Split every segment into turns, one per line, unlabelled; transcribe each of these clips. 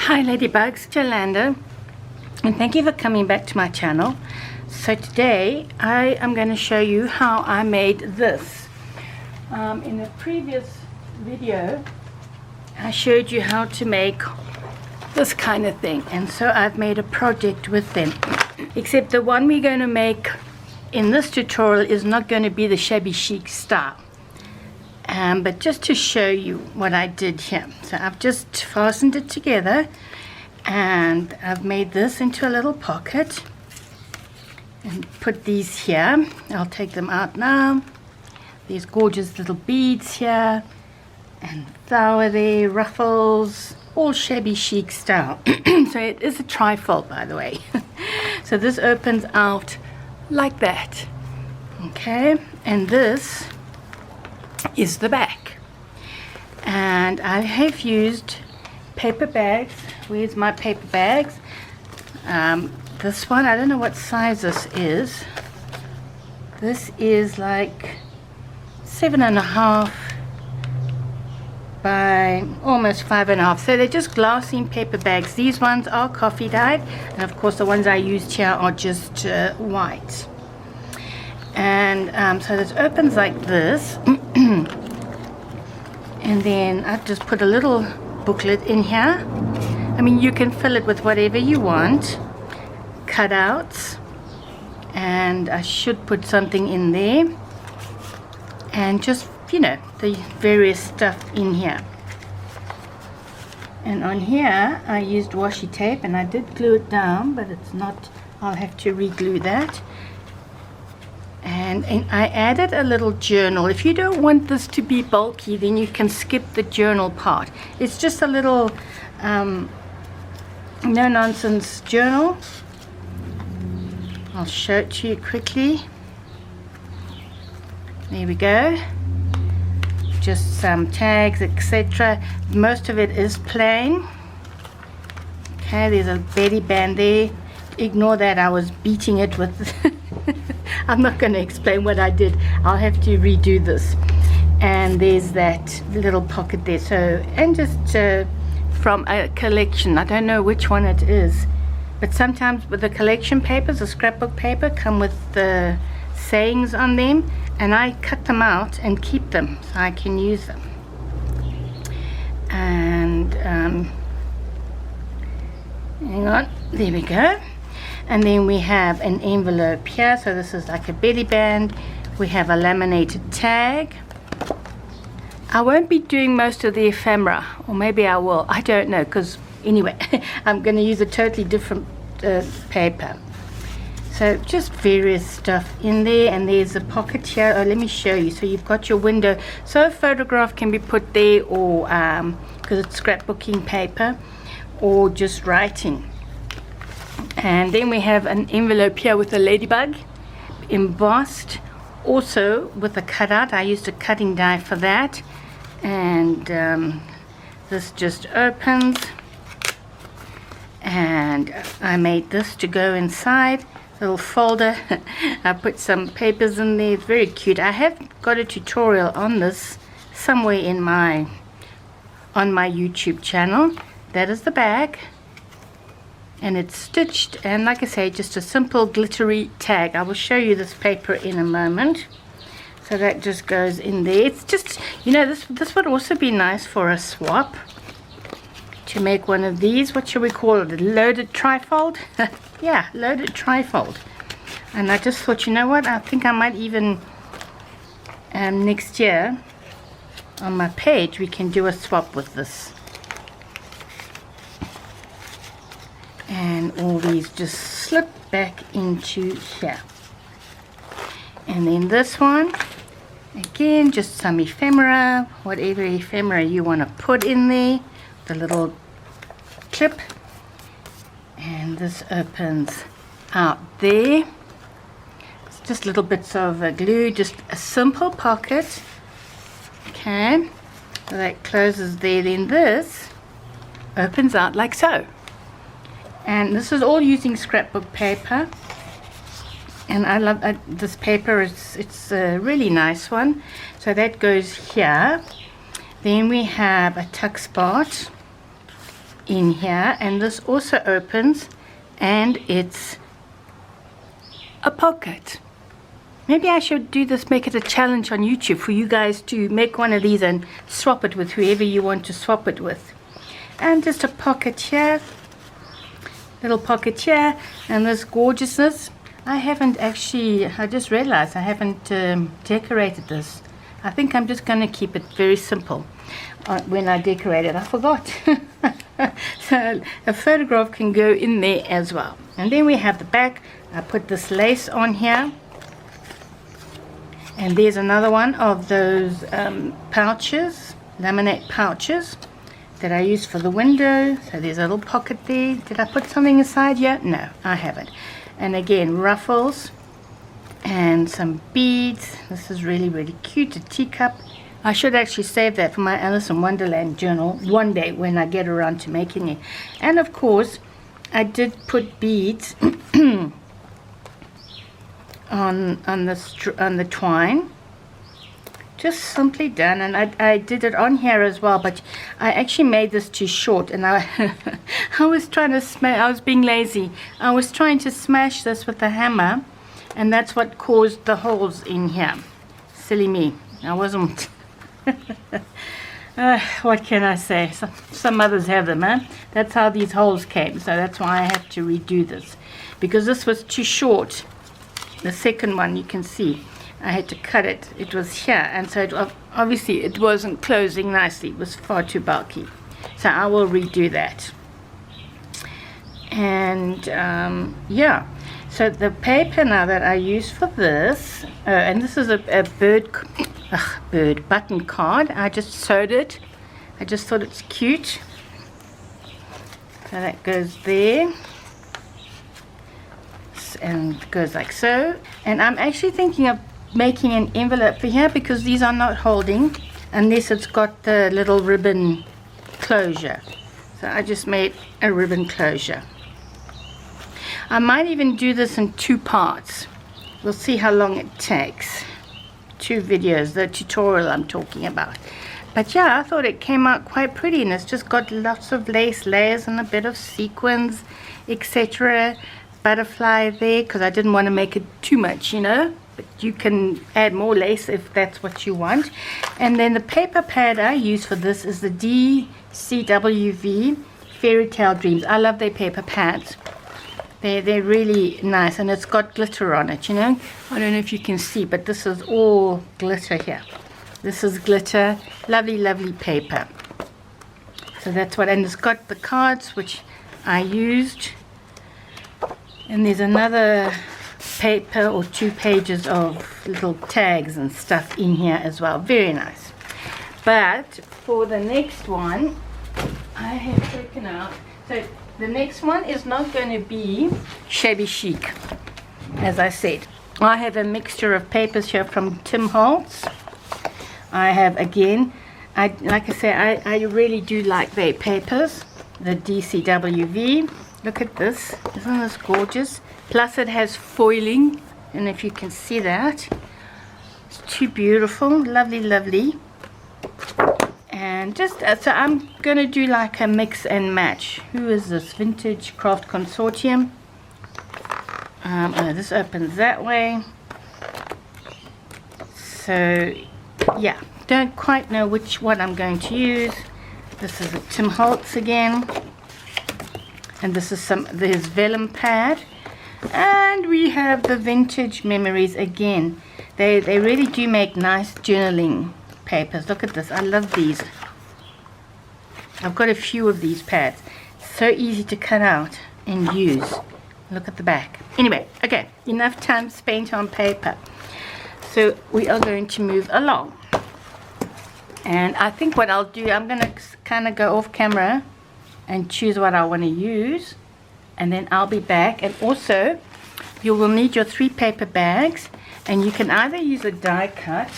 Hi Ladybugs, it's Yolanda, and thank you for coming back to my channel. So today I am going to show you how I made this. In the previous video I showed you how to make this kind of thing, and so I've made a project with them, except the one we're going to make in this tutorial is not going to be the shabby chic style. But just to show you what I did here, so I've just fastened it together and I've made this into a little pocket and put these here. I'll take them out now. These gorgeous little beads here and flower there, ruffles, all shabby chic style. So it is a trifold, by the way. So this opens out like that, okay, and this is the back, and I have used paper bags. Where's my paper bags? This one, I don't know what size this is. This is like 7.5 by almost 5.5, so they're just glassine paper bags. These ones are coffee dyed, and of course the ones I used here are just white. And so this opens like this. And then I've just put a little booklet in here. I mean, you can fill it with whatever you want, cutouts, and I should put something in there, and just, you know, the various stuff in here. And on here I used washi tape, and I did glue it down, but it's not, I'll have to re-glue that. And I added a little journal. If you don't want this to be bulky, then you can skip the journal part. It's just a little no-nonsense journal. I'll show it to you quickly. There we go. Just some tags, etc. Most of it is plain. Okay, there's a belly band there. Ignore that, I was beating it with I'm not going to explain what I did. I'll have to redo this. And there's that little pocket there. So, and just from a collection, I don't know which one it is, but sometimes with the collection papers, the scrapbook paper, come with the sayings on them, and I cut them out and keep them so I can use them. And hang on, there we go. And then we have an envelope here, so this is like a belly band. We have a laminated tag. I won't be doing most of the ephemera, or maybe I will, I don't know, because anyway I'm going to use a totally different paper. So just various stuff in there, and there's a pocket here. Oh, let me show you. So you've got your window, so a photograph can be put there, or because it's scrapbooking paper, or just writing. And then we have an envelope here with a ladybug embossed, also with a cutout. I used a cutting die for that. And this just opens, and I made this to go inside, little folder. I put some papers in there. It's very cute. I have got a tutorial on this somewhere in on my YouTube channel. That is the bag, and it's stitched, and like I say, just a simple glittery tag. I will show you this paper in a moment. So that just goes in there. It's just, you know, this would also be nice for a swap, to make one of these. What should we call it? A loaded trifold? Yeah, loaded trifold. And I just thought, you know what, I think I might even next year on my page we can do a swap with this. And all these just slip back into here. And then this one, again, just some ephemera, whatever ephemera you want to put in there, the little clip. And this opens out there. It's just little bits of glue, just a simple pocket. Okay, so that closes there. Then this opens out like so. And this is all using scrapbook paper, and I love this paper. It's a really nice one. So that goes here. Then we have a tuck spot in here, and this also opens, and it's a pocket. Maybe I should do this, make it a challenge on YouTube for you guys to make one of these and swap it with whoever you want to swap it with. And just a pocket here, little pocket here, and this gorgeousness. I haven't actually, I just realized I haven't decorated this. I think I'm just going to keep it very simple when I decorate it. I forgot. So a photograph can go in there as well. And then we have the back. I put this lace on here. And there's another one of those pouches, laminate pouches that I use for the window. So there's a little pocket there. Did I put something inside yet? No, I haven't. And again, ruffles and some beads. This is really, really cute. A teacup. I should actually save that for my Alice in Wonderland journal one day when I get around to making it. And of course, I did put beads on the twine, just simply done. And I did it on here as well, but I actually made this too short, and I was trying to I was being lazy. I was trying to smash this with a hammer, and that's what caused the holes in here. Silly me. I wasn't what can I say? Some mothers have them, huh? That's how these holes came, so that's why I have to redo this, because this was too short. The second one, you can see I had to cut it. It was here, and so obviously it wasn't closing nicely. It was far too bulky, so I will redo that. And yeah, so the paper now that I use for this, and this is a bird button card. I just sewed it. I just thought it's cute, so that goes there. And goes like so. And I'm actually thinking of making an envelope for here, because these are not holding unless it's got the little ribbon closure. So I just made a ribbon closure. I might even do this in 2 parts. We'll see how long it takes. 2 videos, the tutorial I'm talking about. But yeah, I thought it came out quite pretty, and it's just got lots of lace layers and a bit of sequins, etc. Butterfly there, because I didn't want to make it too much, you know, but you can add more lace if that's what you want. And then the paper pad I use for this is the DCWV Fairy Tale Dreams. I love their paper pads. They're really nice, and it's got glitter on it, you know. I don't know if you can see, but this is all glitter here. This is glitter. Lovely, lovely paper. So that's what, and it's got the cards which I used. And there's another paper or 2 pages of little tags and stuff in here as well. Very nice. But for the next one, I have taken out, so the next one is not going to be shabby chic, as I said. I have a mixture of papers here from Tim Holtz. I have, again, like I say, I really do like their papers, the DCWV. Look at this. Isn't this gorgeous? Plus it has foiling, and if you can see that, it's too beautiful. Lovely, lovely. And just so I'm going to do like a mix and match. Who is this? Vintage Craft Consortium. Oh, this opens that way. So yeah, don't quite know which one I'm going to use. This is a Tim Holtz again. And this is his vellum pad. And we have the Vintage Memories again. They really do make nice journaling papers. Look at this. I love these. I've got a few of these pads. So easy to cut out and use. Look at the back. Anyway, okay, enough time spent on paper. So we are going to move along. And I think what I'll do, I'm going to kind of go off camera and choose what I want to use, and then I'll be back. And also you will need your 3 paper bags, and you can either use a die cut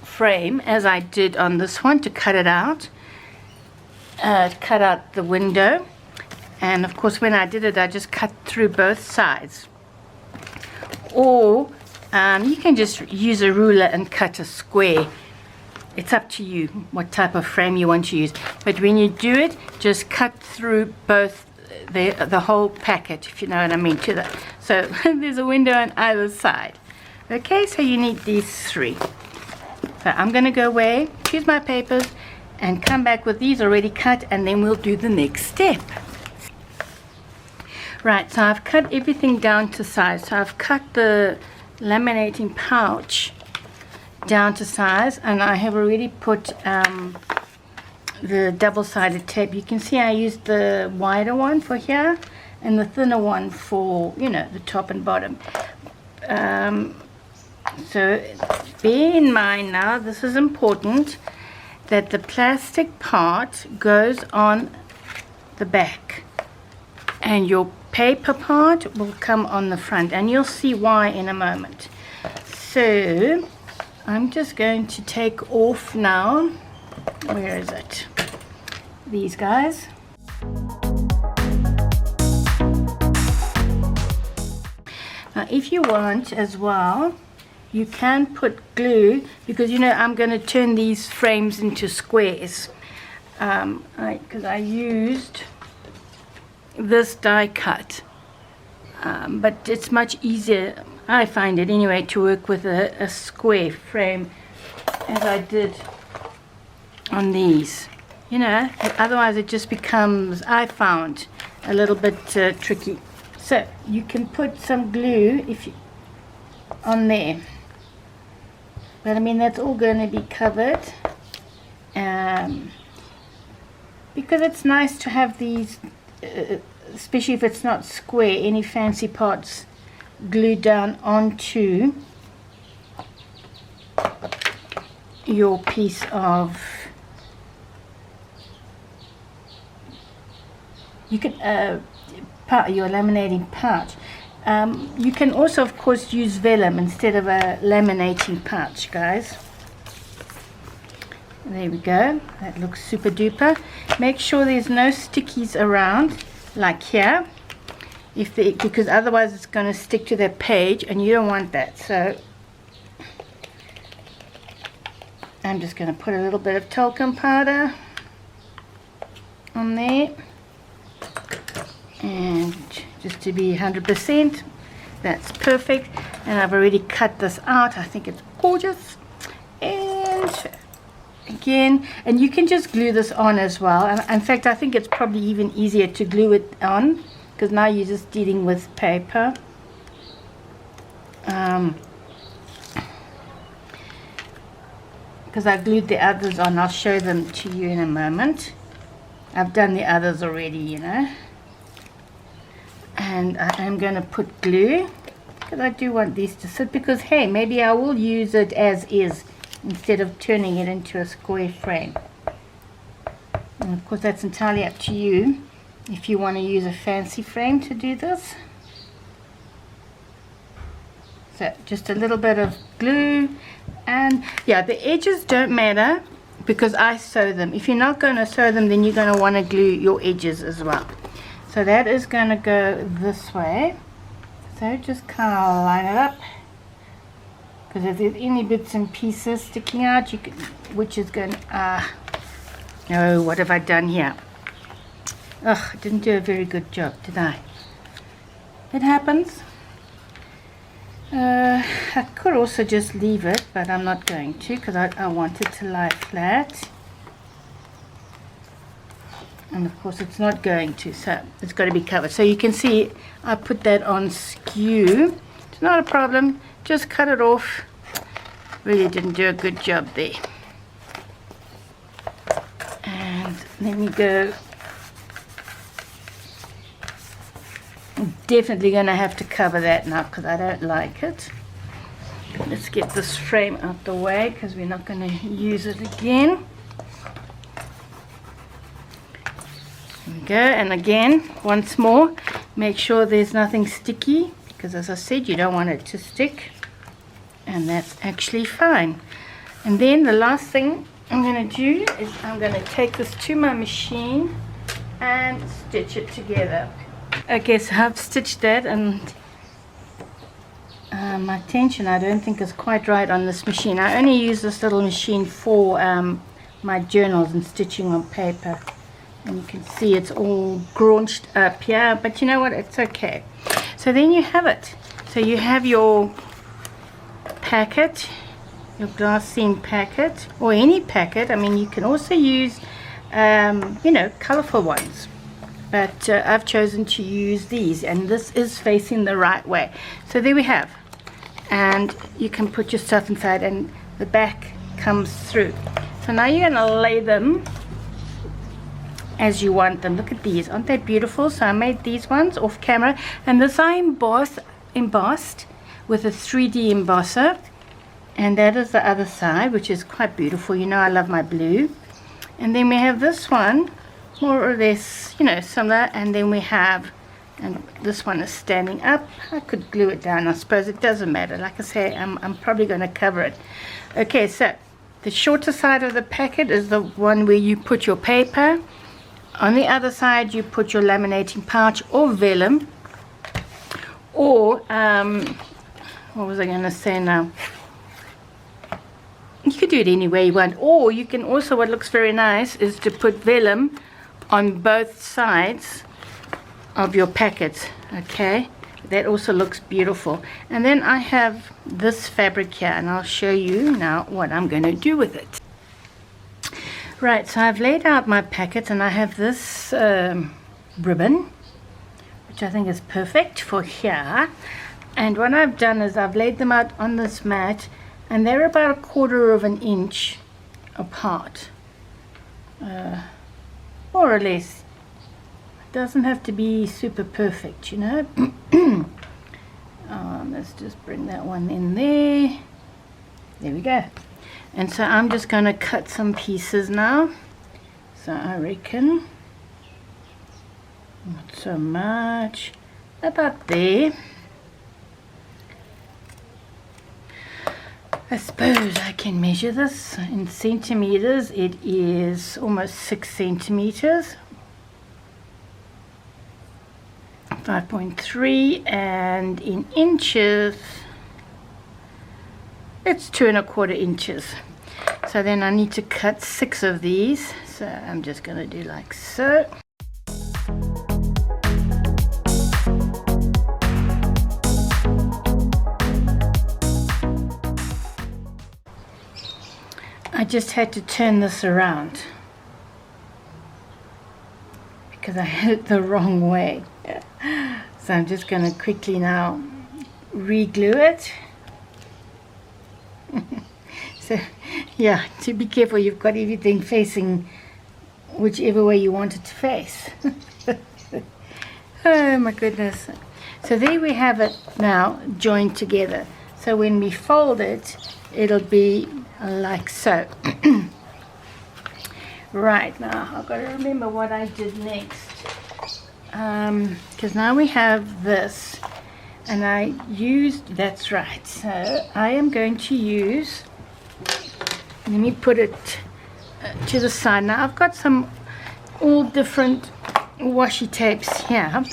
frame as I did on this one to cut it out, cut out the window, and of course when I did it I just cut through both sides, or you can just use a ruler and cut a square it's up to you what type of frame you want to use. But when you do it, just cut through both the whole packet, if you know what I mean, so there's a window on either side. Okay, so you need these 3. So I'm going to go away, choose my papers, and come back with these already cut, and then we'll do the next step. Right, so I've cut everything down to size. So I've cut the laminating pouch down to size, and I have already put the double-sided tape. You can see I used the wider one for here and the thinner one for, you know, the top and bottom. So bear in mind now, this is important, that the plastic part goes on the back and your paper part will come on the front, and you'll see why in a moment. So I'm just going to take off now, where is it, these guys. Now if you want as well, you can put glue, because you know I'm going to turn these frames into squares, because I used this die cut, but it's much easier, I find it anyway, to work with a square frame as I did on these, you know. Otherwise it just becomes, I found, a little bit tricky. So you can put some glue on there, but I mean that's all going to be covered, because it's nice to have these, especially if it's not square, any fancy parts glued down onto your piece of, you can your laminating pouch. You can also of course use vellum instead of a laminating pouch, guys. There we go, that looks super duper. Make sure there's no stickies around like here, because otherwise it's going to stick to that page and you don't want that. So I'm just going to put a little bit of talcum powder on there, and just to be 100%, that's perfect. And I've already cut this out. I think it's gorgeous. And again, and you can just glue this on as well, and in fact I think it's probably even easier to glue it on, because now you're just dealing with paper. Because I glued the others on, I'll show them to you in a moment. I've done the others already, you know. And I am going to put glue, because I do want these to sit, because hey, maybe I will use it as is instead of turning it into a square frame. And of course that's entirely up to you if you want to use a fancy frame to do this. So just a little bit of glue, and yeah, the edges don't matter because I sew them. If you're not going to sew them, then you're going to want to glue your edges as well. So that is going to go this way. So just kind of line it up, because if there's any bits and pieces sticking out, you can, which is going no, what have I done here? Ugh, I didn't do a very good job, did I? It happens. I could also just leave it, but I'm not going to, because I want it to lie flat. And of course it's not going to, so it's got to be covered. So you can see I put that on skew. It's not a problem, just cut it off. Really didn't do a good job there. And let me go. I'm definitely going to have to cover that now because I don't like it. Let's get this frame out the way because we're not going to use it again. There we go. And again, once more, make sure there's nothing sticky, because as I said, you don't want it to stick, and that's actually fine. And then the last thing I'm going to do is I'm going to take this to my machine and stitch it together. Okay, so I've stitched that, and my tension I don't think is quite right on this machine. I only use this little machine for my journals and stitching on paper, and you can see it's all graunched up here, but you know what, it's okay. So then you have it. So you have your packet, your glassine packet, or any packet. I mean, you can also use you know, colorful ones, but I've chosen to use these, and this is facing the right way. So there we have, and you can put your stuff inside and the back comes through. So now you're going to lay them as you want them. Look at these, aren't they beautiful? So I made these ones off camera, and this I embossed with a 3D embosser, and that is the other side, which is quite beautiful. You know I love my blue. And then we have this one, more or less, you know, similar, and then we have, and this one is standing up. I could glue it down, I suppose. It doesn't matter. Like I say, I'm probably going to cover it. Okay, so the shorter side of the packet is the one where you put your paper. On the other side you put your laminating pouch or vellum, or what was I going to say now? You could do it any way you want, or you can also, what looks very nice is to put vellum on both sides of your packet. Okay, that also looks beautiful. And then I have this fabric here, and I'll show you now what I'm going to do with it. Right, so I've laid out my packet, and I have this ribbon, which I think is perfect for here. And what I've done is I've laid them out on this mat, and they're about 1/4 of an inch apart, more or less. It doesn't have to be super perfect, you know. Let's just bring that one in there. There we go. And so I'm just going to cut some pieces now. So I reckon not so much, about there. I suppose I can measure this in centimeters. It is almost 6 centimeters, 5.3, and in inches it's 2¼ inches. So then I need to cut 6 of these, so I'm just going to do like so. I just had to turn this around because I had it the wrong way. So I'm just going to quickly now re-glue it. So yeah, to be careful, you've got everything facing whichever way you want it to face. Oh my goodness. So there we have it now joined together. So when we fold it, it'll be like so. Right, now I've got to remember what I did next, because now we have this, and I used, that's right, so I am going to use, let me put it to the side. Now I've got some all different washi tapes here,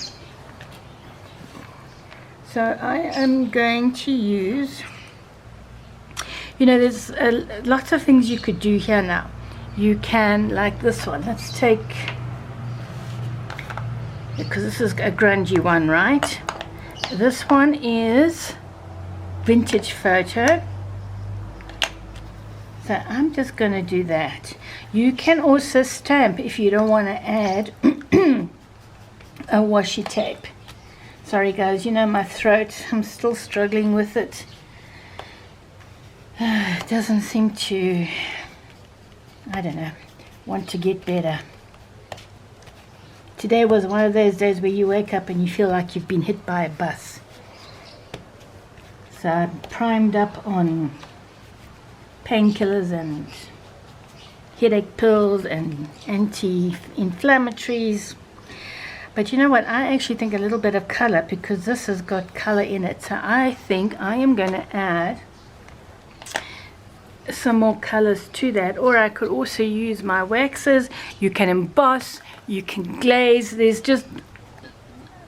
so I am going to use, you know, there's lots of things you could do here now. You can, like this one, let's take, because this is a grungy one, right? This one is vintage photo. So I'm just going to do that. You can also stamp if you don't want to add a washi tape. Sorry guys, you know my throat, I'm still struggling with it. It doesn't seem to, I don't know, want to get better. Today was one of those days where you wake up and you feel like you've been hit by a bus. So I'm primed up on painkillers and headache pills and anti-inflammatories. But you know what, I actually think a little bit of color, because this has got color in it. So I think I am going to add some more colors to that, or I could also use my waxes. You can emboss, you can glaze, there's just,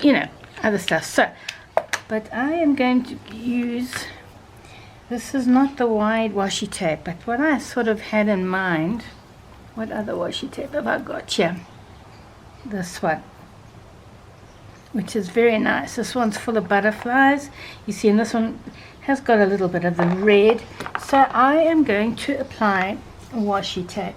you know, other stuff. So but I am going to use, this is not the wide washi tape, but what I sort of had in mind. What other washi tape have I got here? This one, which is very nice. This one's full of butterflies, you see, and this one has got a little bit of the red. So I am going to apply washi tape.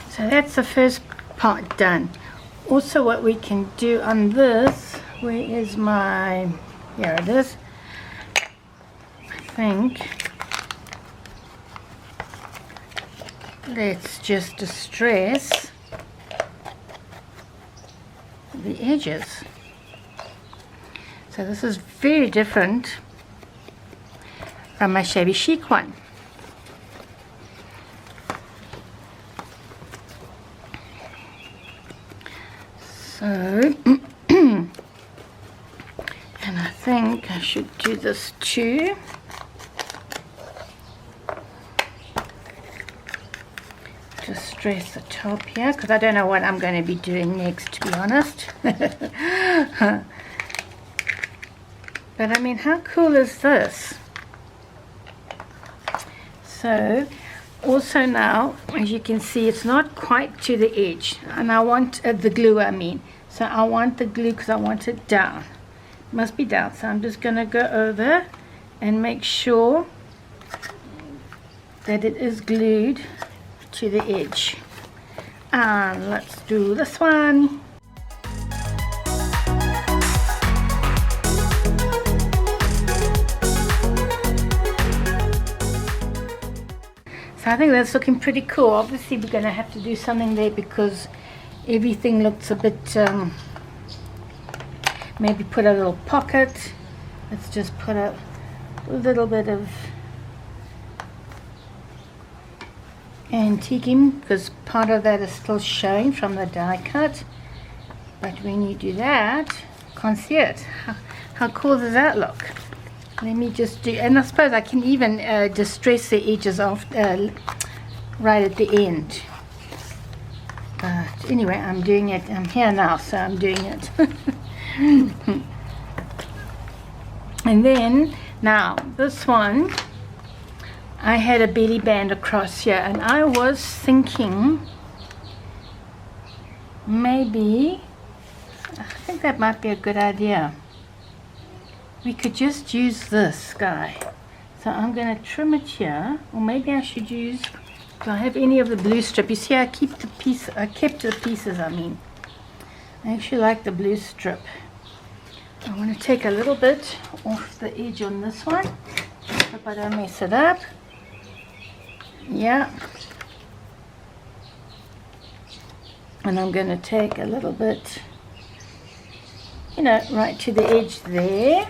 So that's the first part done. Also, what we can do on this, where is my, here it is, I think, let's just distress the edges. So this is very different from my shabby chic one. So, and I think I should do this too. Distress the top here, because I don't know what I'm going to be doing next, to be honest. But I mean, how cool is this? So, also now, as you can see, it's not quite to the edge, and I want the glue, I mean. So I want the glue because I want it down. It must be down, so I'm just going to go over and make sure that it is glued to the edge. And let's do this one. I think that's looking pretty cool. Obviously we're going to have to do something there because everything looks a bit, maybe put a little pocket. Let's just put a little bit of antiquing because part of that is still showing from the die cut. But when you do that, you can't see it. How cool does that look? Let me just do, and I suppose I can even distress the edges off right at the end. But anyway, I'm doing it. I'm here now, so I'm doing it. And then, now, this one, I had a belly band across here, and I was thinking maybe, I think that might be a good idea. We could just use this guy. So I'm going to trim it here, or maybe I should use, do I have any of the blue strip? You see, I kept the pieces, I mean. I actually like the blue strip. I want to take a little bit off the edge on this one. Hope I don't mess it up. Yeah. And I'm going to take a little bit, you know, right to the edge there.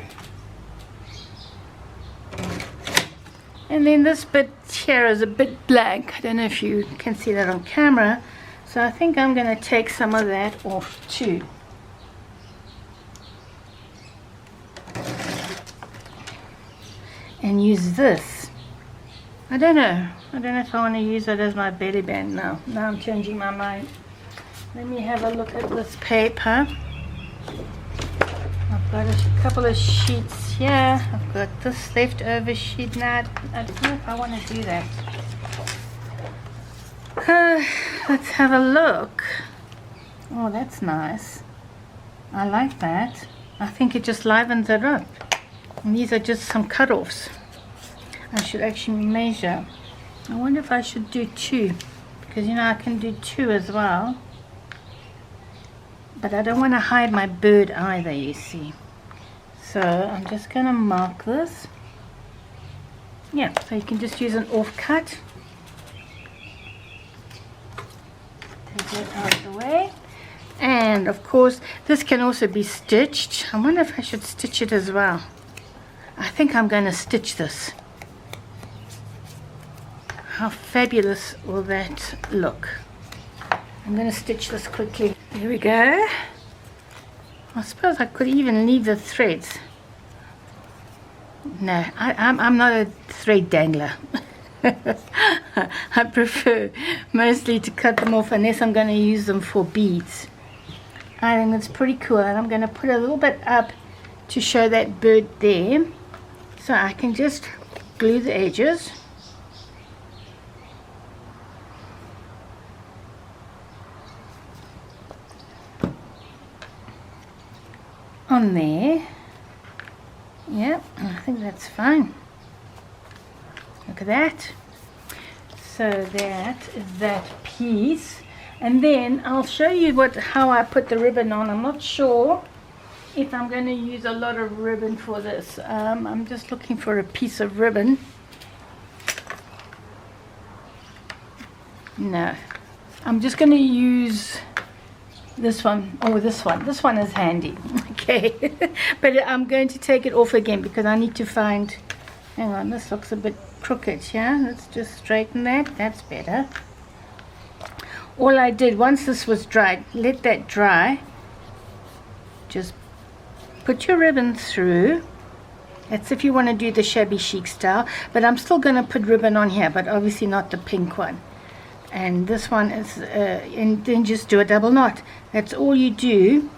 And then this bit here is a bit black. I don't know if you can see that on camera. So I think I'm going to take some of that off too. And use this. I don't know if I want to use it as my belly band now. Now I'm changing my mind. Let me have a look at this paper. I've got a couple of sheets here. I've got this leftover sheet now. I don't know if I want to do that. Let's have a look. Oh, that's nice. I like that. I think it just livens it up. And these are just some cut-offs. I should actually measure. I wonder if I should do 2. Because, you know, I can do 2 as well. But I don't want to hide my bird either, you see. So I'm just going to mark this. Yeah, so you can just use an offcut. Take that out of the way. And of course, this can also be stitched. I wonder if I should stitch it as well. I think I'm going to stitch this. How fabulous will that look? I'm going to stitch this quickly. There we go. I suppose I could even leave the threads. No, I'm not a thread dangler. I prefer mostly to cut them off unless I'm going to use them for beads. I think it's pretty cool, and I'm going to put a little bit up to show that bird there. So I can just glue the edges. On there. Yep, I think that's fine. Look at that. So that is that piece. And then I'll show you how I put the ribbon on. I'm not sure if I'm going to use a lot of ribbon for this. I'm just looking for a piece of ribbon. No, I'm just going to use this one. Oh, this one is handy. Okay. But I'm going to take it off again because I need to find, hang on, this looks a bit crooked. Yeah, let's just straighten that. That's better. All I did, once this was dried, let that dry. Just put your ribbon through. That's if you want to do the shabby chic style. But I'm still going to put ribbon on here, but obviously not the pink one. And this one is, and then just do a double knot. That's all you do.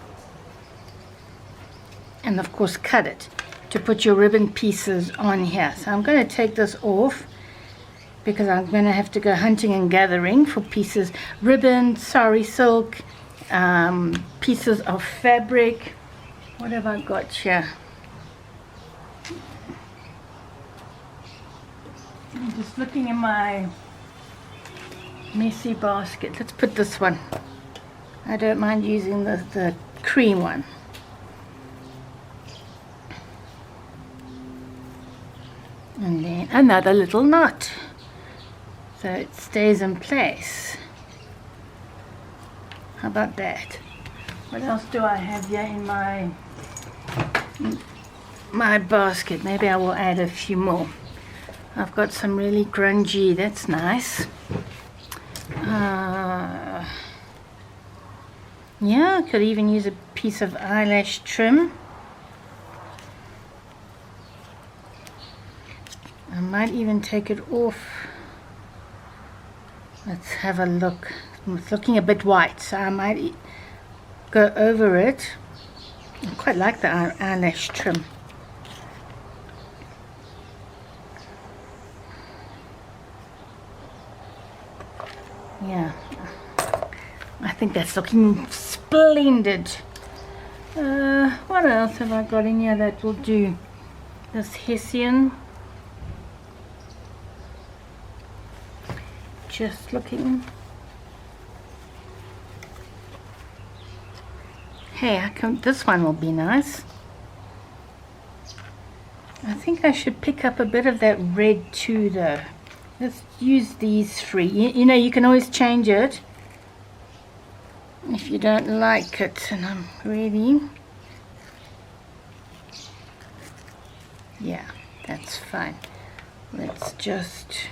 And of course cut it to put your ribbon pieces on here. So I'm going to take this off, because I'm going to have to go hunting and gathering for pieces, ribbon, sari silk, pieces of fabric. What have I got here? I'm just looking in my messy basket. Let's put this one. I don't mind using the cream one. And then another little knot, so it stays in place. How about that? What else do I have here in my basket? Maybe I will add a few more. I've got some really grungy, that's nice. Yeah, I could even use a piece of eyelash trim. I might even take it off. Let's have a look. It's looking a bit white, so I might go over it. I quite like the eyelash trim. Yeah, I think that's looking splendid. What else have I got in here that will do? This Hessian. Just looking. Hey, this one will be nice. I think I should pick up a bit of that red too though. Let's use these three. You know, you can always change it if you don't like it. And I'm ready. Yeah, that's fine. let's just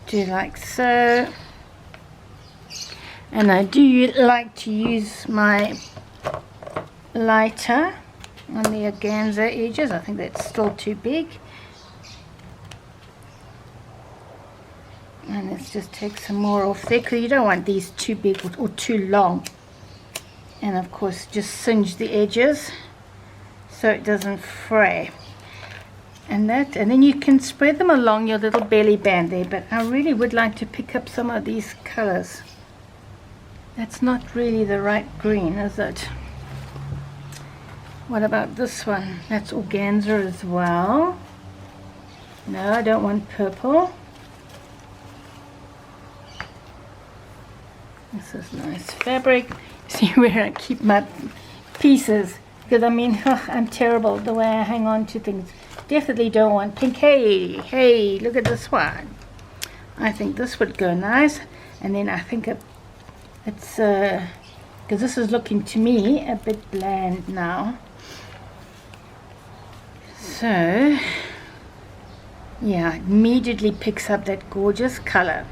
do like so. And I do like to use my lighter on the organza edges. I think that's still too big. And let's just take some more off there, because you don't want these too big or too long. And of course just singe the edges so it doesn't fray. And then you can spread them along your little belly band there. But I really would like to pick up some of these colors. That's not really the right green, is it? What about this one? That's organza as well. No, I don't want purple. This is nice fabric. See where I keep my pieces, because I mean, I'm terrible the way I hang on to things. Definitely don't want pink. Hey, look at this one. I think this would go nice. And then I think it's because this is looking to me a bit bland now. So yeah, immediately picks up that gorgeous color.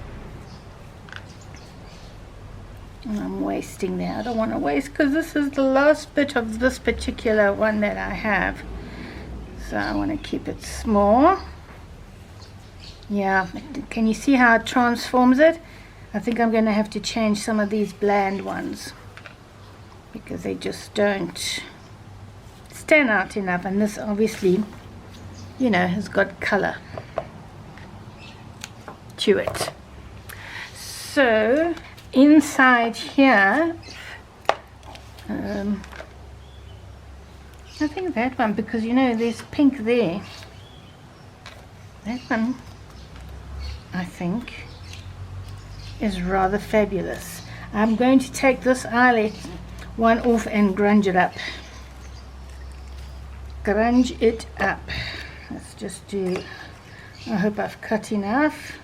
And I'm wasting there. I don't want to waste, because this is the last bit of this particular one that I have. So I want to keep it small. Yeah, can you see how it transforms it? I think I'm going to have to change some of these bland ones, because they just don't stand out enough. And this obviously, you know, has got color to it. So inside here, I think that one, because you know there's pink there. That one, I think, is rather fabulous. I'm going to take this eyelet one off and grunge it up. Grunge it up. Let's just do, I hope I've cut enough.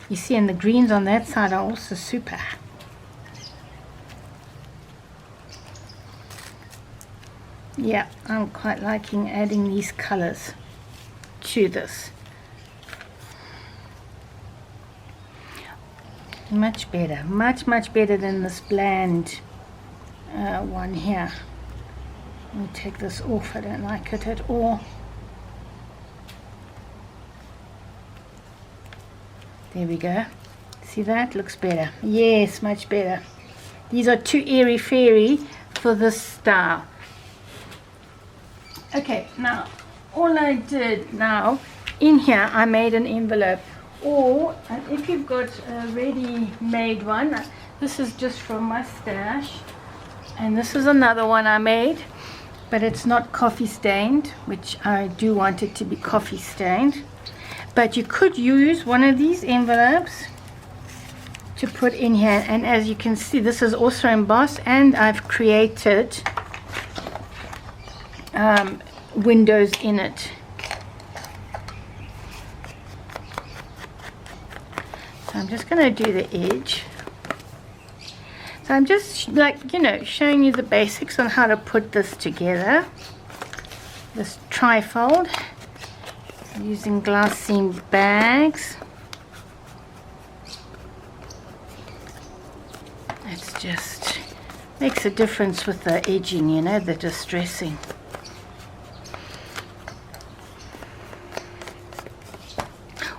You see, and the greens on that side are also super. Yeah, I'm quite liking adding these colors to this. Much better, much better than this bland one here. Let me take this off. I don't like it at all. There we go. See that? Looks better. Yes, much better. These are too airy-fairy for this style. Okay, now all I did now, in here I made an envelope. Or if you've got a ready-made one, this is just from my stash. And this is another one I made, but it's not coffee stained, which I do want it to be coffee stained. But you could use one of these envelopes to put in here. And as you can see, this is also embossed, and I've created windows in it. So I'm just going to do the edge. So I'm just, like, you know, showing you the basics on how to put this together. This trifold, using glassine bags. It's just makes a difference with the edging, you know, the distressing.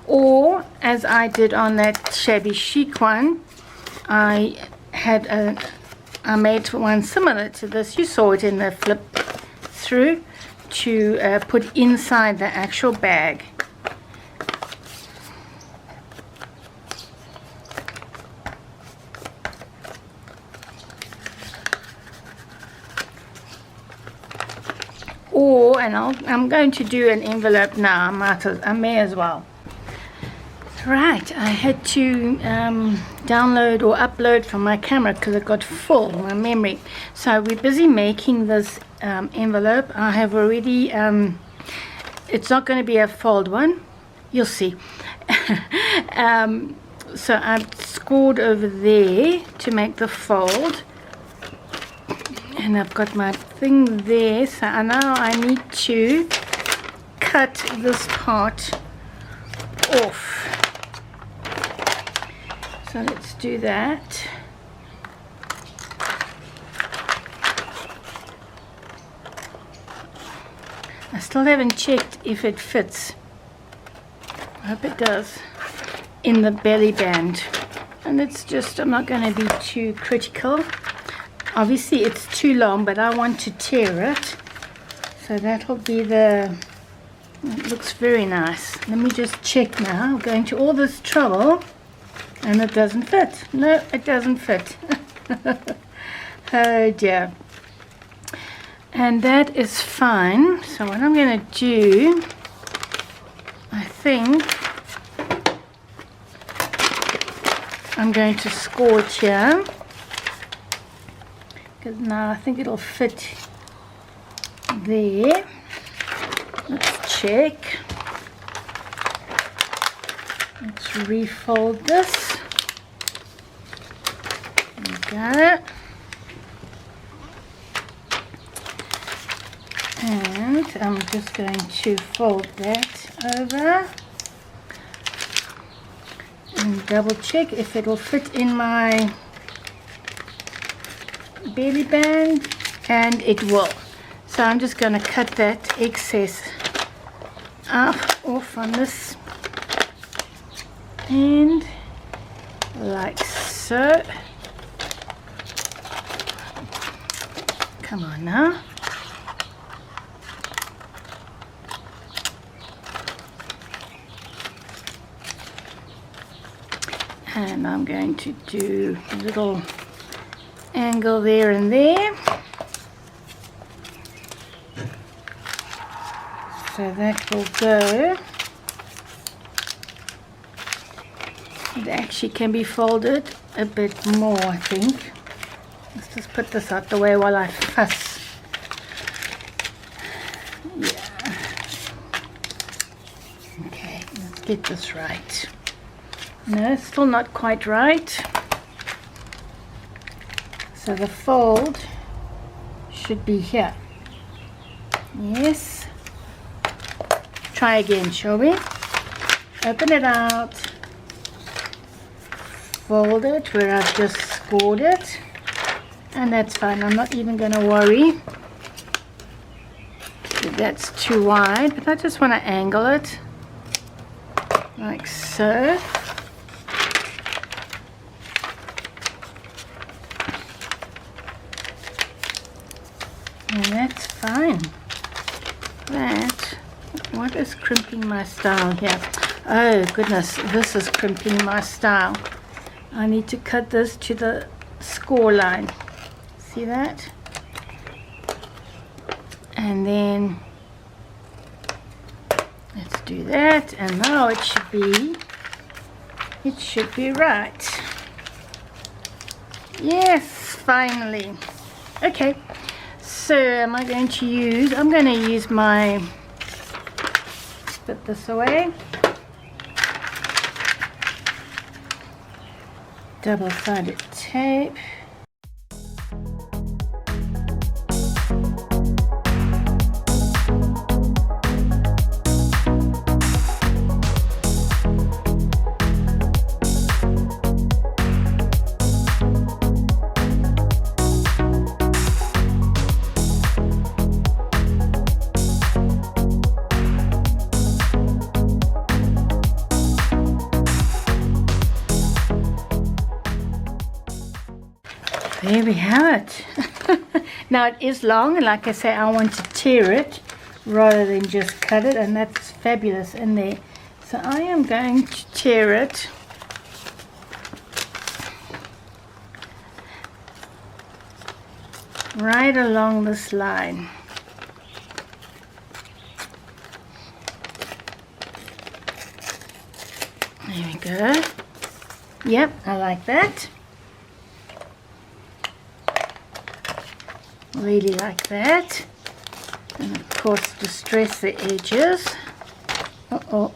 Or, as I did on that shabby chic one, I made one similar to this. You saw it in the flip through, to put inside the actual bag. Or, and I'm going to do an envelope now. I may as well. Right, I had to download or upload from my camera because it got full, my memory. So we're busy making this envelope. I have already, it's not going to be a fold one, you'll see. So I've scored over there to make the fold. And I've got my thing there, so now I need to cut this part off. So let's do that. I still haven't checked if it fits. I hope it does in the belly band. And it's just, I'm not going to be too critical. Obviously it's too long, but I want to tear it. So that'll be the, it looks very nice. Let me just check now. I'm going to all this trouble and it doesn't fit. No, it doesn't fit. Oh dear. And that is fine. So what I'm going to do, I think I'm going to score it here, because now I think it'll fit there. Let's check. Let's refold this. There we go. And I'm just going to fold that over and double check if it will fit in my belly band, and it will. So I'm just going to cut that excess off on this end like so. Come on now. And I'm going to do a little angle there and there. So that will go. It actually can be folded a bit more, I think. Let's just put this out the way while I fuss. Yeah. Okay, let's get this right. No, it's still not quite right. So the fold should be here. Yes. Try again, shall we? Open it out. Fold it where I've just scored it. And that's fine. I'm not even going to worry if that's too wide. But I just want to angle it. Like so. And that's fine. What is crimping my style here? Oh goodness, this is crimping my style. I need to cut this to the score line. See that? And then let's do that, and now it should be right. Yes, finally. Okay. So I'm going to use my, put this away, double-sided tape. There we have it. Now it is long, and like I say, I want to tear it rather than just cut it, and that's fabulous in there. So I am going to tear it right along this line. There we go. Yep, I like that. Really like that. And of course distress the edges. Uh-oh.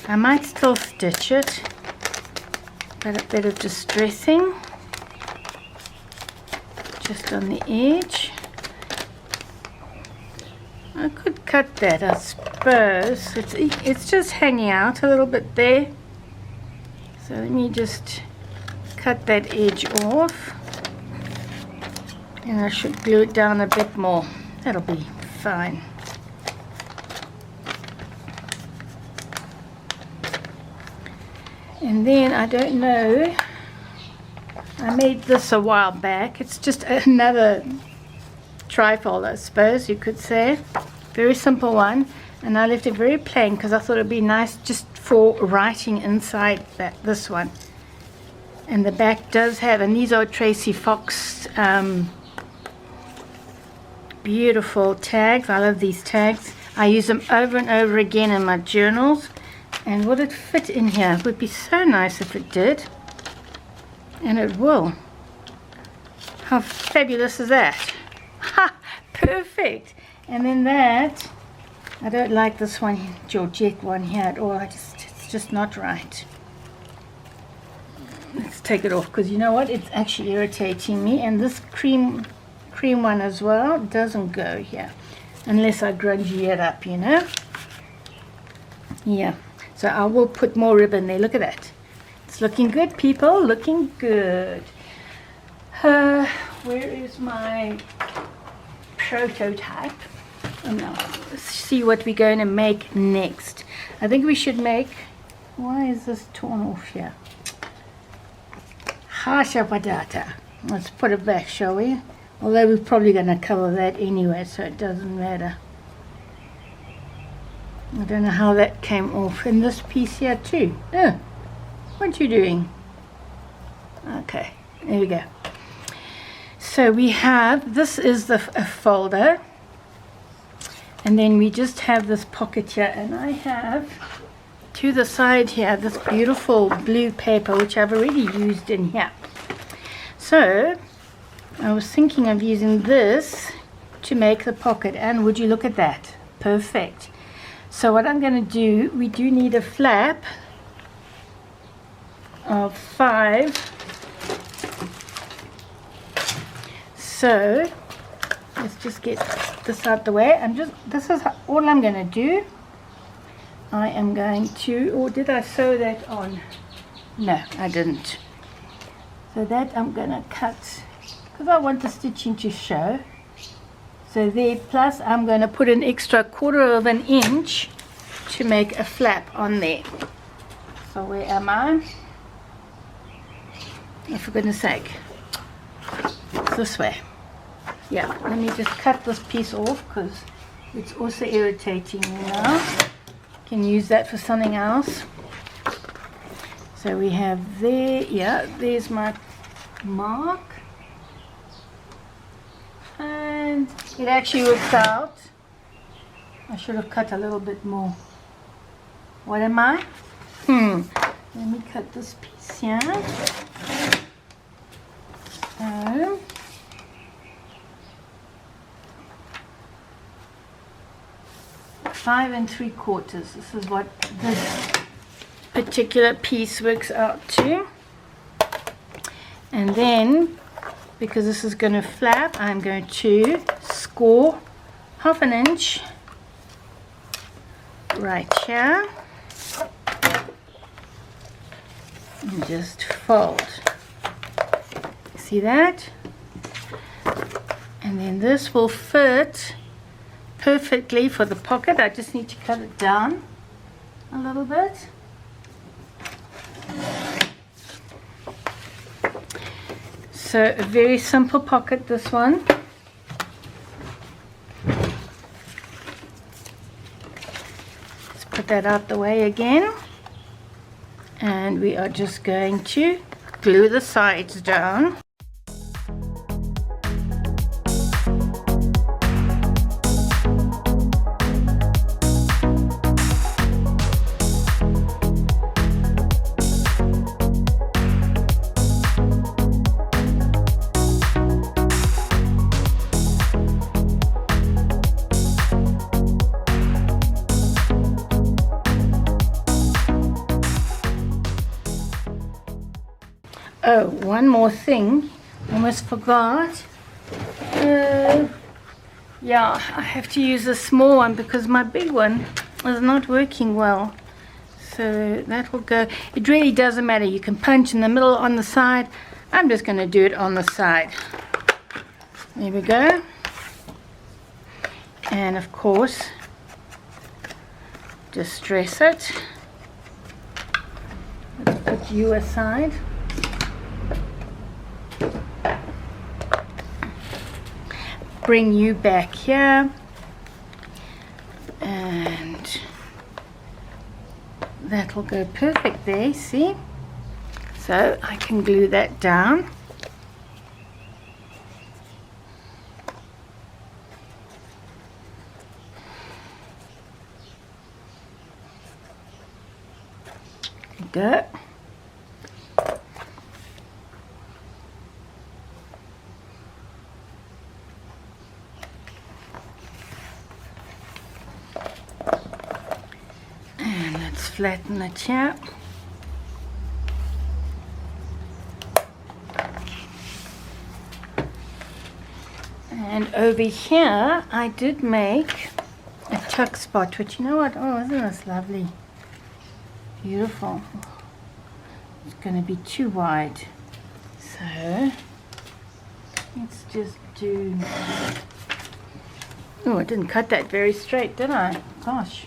I might still stitch it. Got a bit of distressing just on the edge. I could cut that, I suppose. It's just hanging out a little bit there. So let me just cut that edge off. And I should glue it down a bit more. That'll be fine. And then, I don't know, I made this a while back. It's just another trifold, I suppose you could say. Very simple one. And I left it very plain because I thought it would be nice just for writing inside this one. And the back does have, and these are Tracy Fox beautiful tags. I love these tags. I use them over and over again in my journals. And would it fit in here? It would be so nice if it did. And it will. How fabulous is that? Ha! Perfect! And then that, I don't like this one, Georgette one here at all. It's just not right. Let's take it off, because you know what? It's actually irritating me. And this cream one as well doesn't go here. Unless I grungy it up, you know? Yeah. So I will put more ribbon there. Look at that. It's looking good, people. Looking good. Where is my prototype? Oh, no. Let's see what we're going to make next. I think we should make... Why is this torn off here? Hasha patata. Let's put it back, shall we? Although we're probably going to cover that anyway, so it doesn't matter. I don't know how that came off. In this piece here too. Oh, what are you doing? Okay, there we go. So we have, this is a folder. And then we just have this pocket here. And I have, to the side here, this beautiful blue paper, which I've already used in here. So, I was thinking of using this to make the pocket. And would you look at that? Perfect. So what I'm going to do, we do need a flap of 5. So let's just get this out the way. This is all I'm going to do. I am going to, or did I sew that on? No, I didn't. So that I'm going to cut, because I want the stitching to show. So there, plus I'm going to put an extra 1/4 of an inch to make a flap on there. So where am I? Oh, for goodness sake. It's this way. Yeah, let me just cut this piece off because it's also irritating me now. Can use that for something else. So we have there, yeah, there's my mark. And it actually works out. I should have cut a little bit more. What am I? Let me cut this piece here. So, five and 3/4. This is what this particular piece works out to. And then, because this is going to flap, I'm going to score 1/2 inch right here and just fold. See that? And then this will fit perfectly for the pocket. I just need to cut it down a little bit. So a very simple pocket, this one. Let's put that out the way again. And we are just going to glue the sides down. Oh, one more thing. Almost forgot. Yeah, I have to use a small one because my big one is not working well. So that will go. It really doesn't matter. You can punch in the middle, on the side. I'm just going to do it on the side. There we go. And of course, distress it. Let's put you aside. Bring you back here. And that will go perfect there, see? So I can glue that down. Go. And let's flatten it here. And over here I did make a tuck spot, which, you know what, oh, isn't this lovely? Beautiful. It's going to be too wide, so let's just do. Oh, I didn't cut that very straight, did I? Gosh.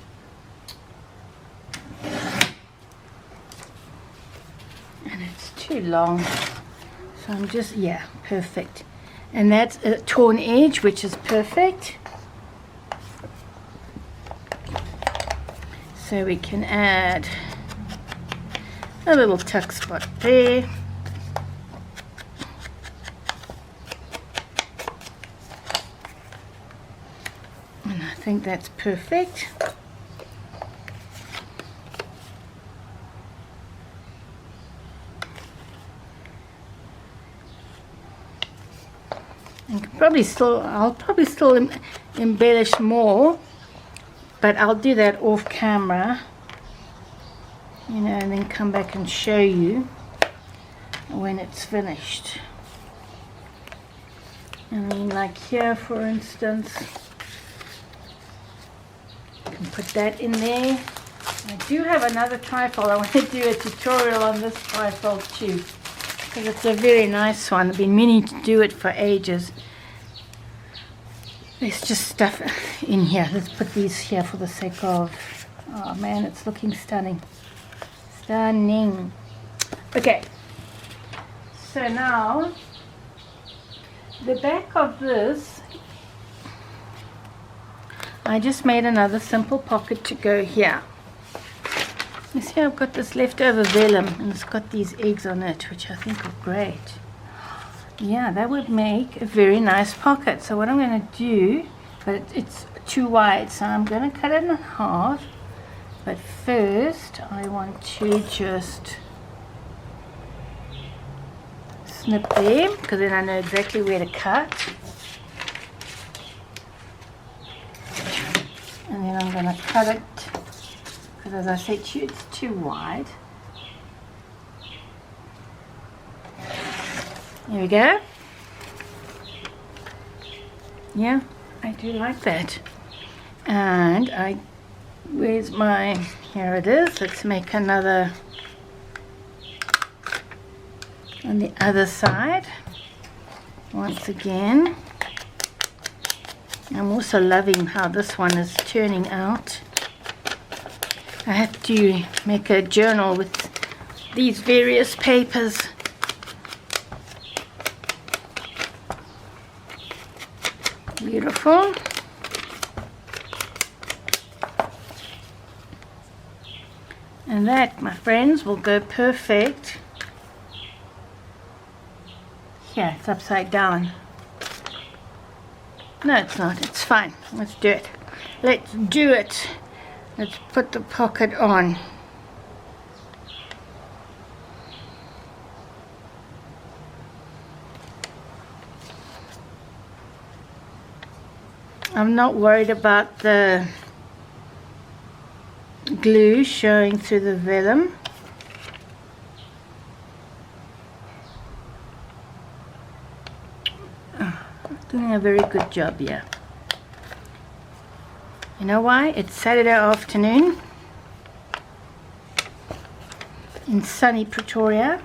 And it's too long, so I'm just, yeah, perfect. And that's a torn edge, which is perfect. So we can add a little tuck spot there. And I think that's perfect. And I'll probably still embellish more, but I'll do that off camera, you know, and then come back and show you when it's finished. I mean, like here, for instance, I can put that in there. I do have another trifold. I want to do a tutorial on this trifold too, because it's a very nice one. I've been meaning to do it for ages. There's just stuff in here. Let's put these here for the sake of, oh man, it's looking stunning. Stunning. Okay, so now the back of this, I just made another simple pocket to go here. You see, I've got this leftover vellum and it's got these eggs on it, which I think are great. Yeah, that would make a very nice pocket. So what I'm going to do, but it's too wide, so I'm going to cut it in half. But first I want to just snip there, because then I know exactly where to cut. And then I'm going to cut it, because as I said to you, it's too wide. There we go. Yeah, I do like that. And where's my, here it is. Let's make another on the other side. Once again. I'm also loving how this one is turning out. I have to make a journal with these various papers. Beautiful. And that, my friends, will go perfect. Here, it's upside down. No, it's not. It's fine. Let's do it. Let's do it. Let's put the pocket on. I'm not worried about the glue showing through the vellum. doing a very good job here. You know why? It's Saturday afternoon in sunny Pretoria.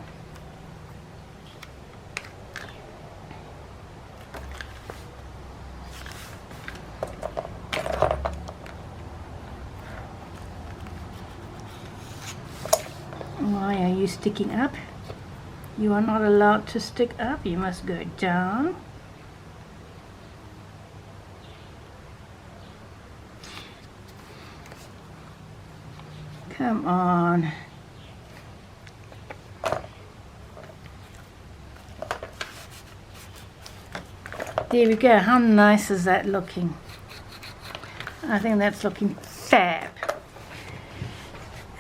Why are you sticking up? You are not allowed to stick up. You must go down. Come on. There we go. How nice is that looking? I think that's looking fab.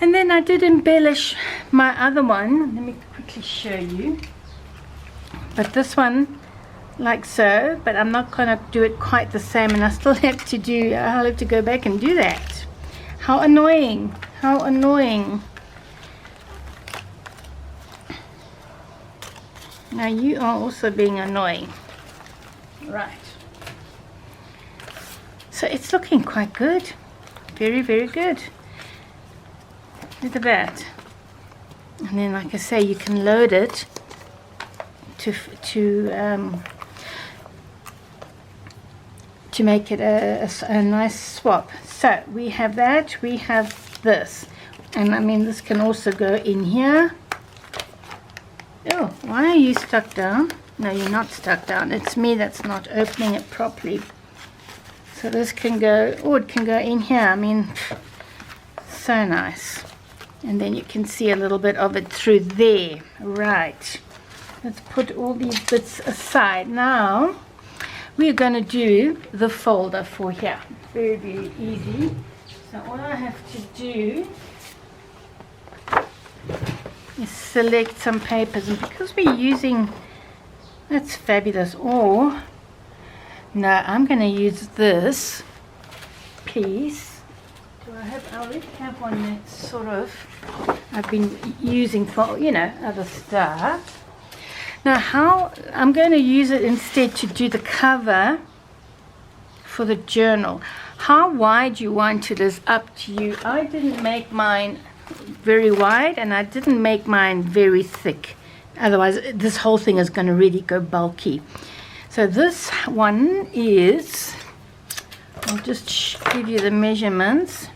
And then I did embellish my other one. Let me quickly show you. But this one, like so, but I'm not going to do it quite the same, and I still have to do, I'll have to go back and do that. How annoying. How annoying. Now you are also being annoying. Right. So it's looking quite good. Very, very good. Look at that. And then, like I say, you can load it to make it a nice swap. So we have that. We have this, and I mean this can also go in here. Oh, why are you stuck down? No, you're not stuck down. It's me that's not opening it properly. So this can go, oh, it can go in here. I mean, so nice. And then you can see a little bit of it through there. Right. Let's put all these bits aside. Now, we're going to do the folder for here. Very, very easy. So all I have to do is select some papers. And because we're using, that's fabulous. Or, no, I'm going to use this piece. I already have one that's sort of, I've been using for, you know, other stuff. Now how, I'm going to use it instead to do the cover for the journal. How wide you want it is up to you. I didn't make mine very wide, and I didn't make mine very thick. Otherwise, this whole thing is going to really go bulky. So this one is, I'll just give you the measurements.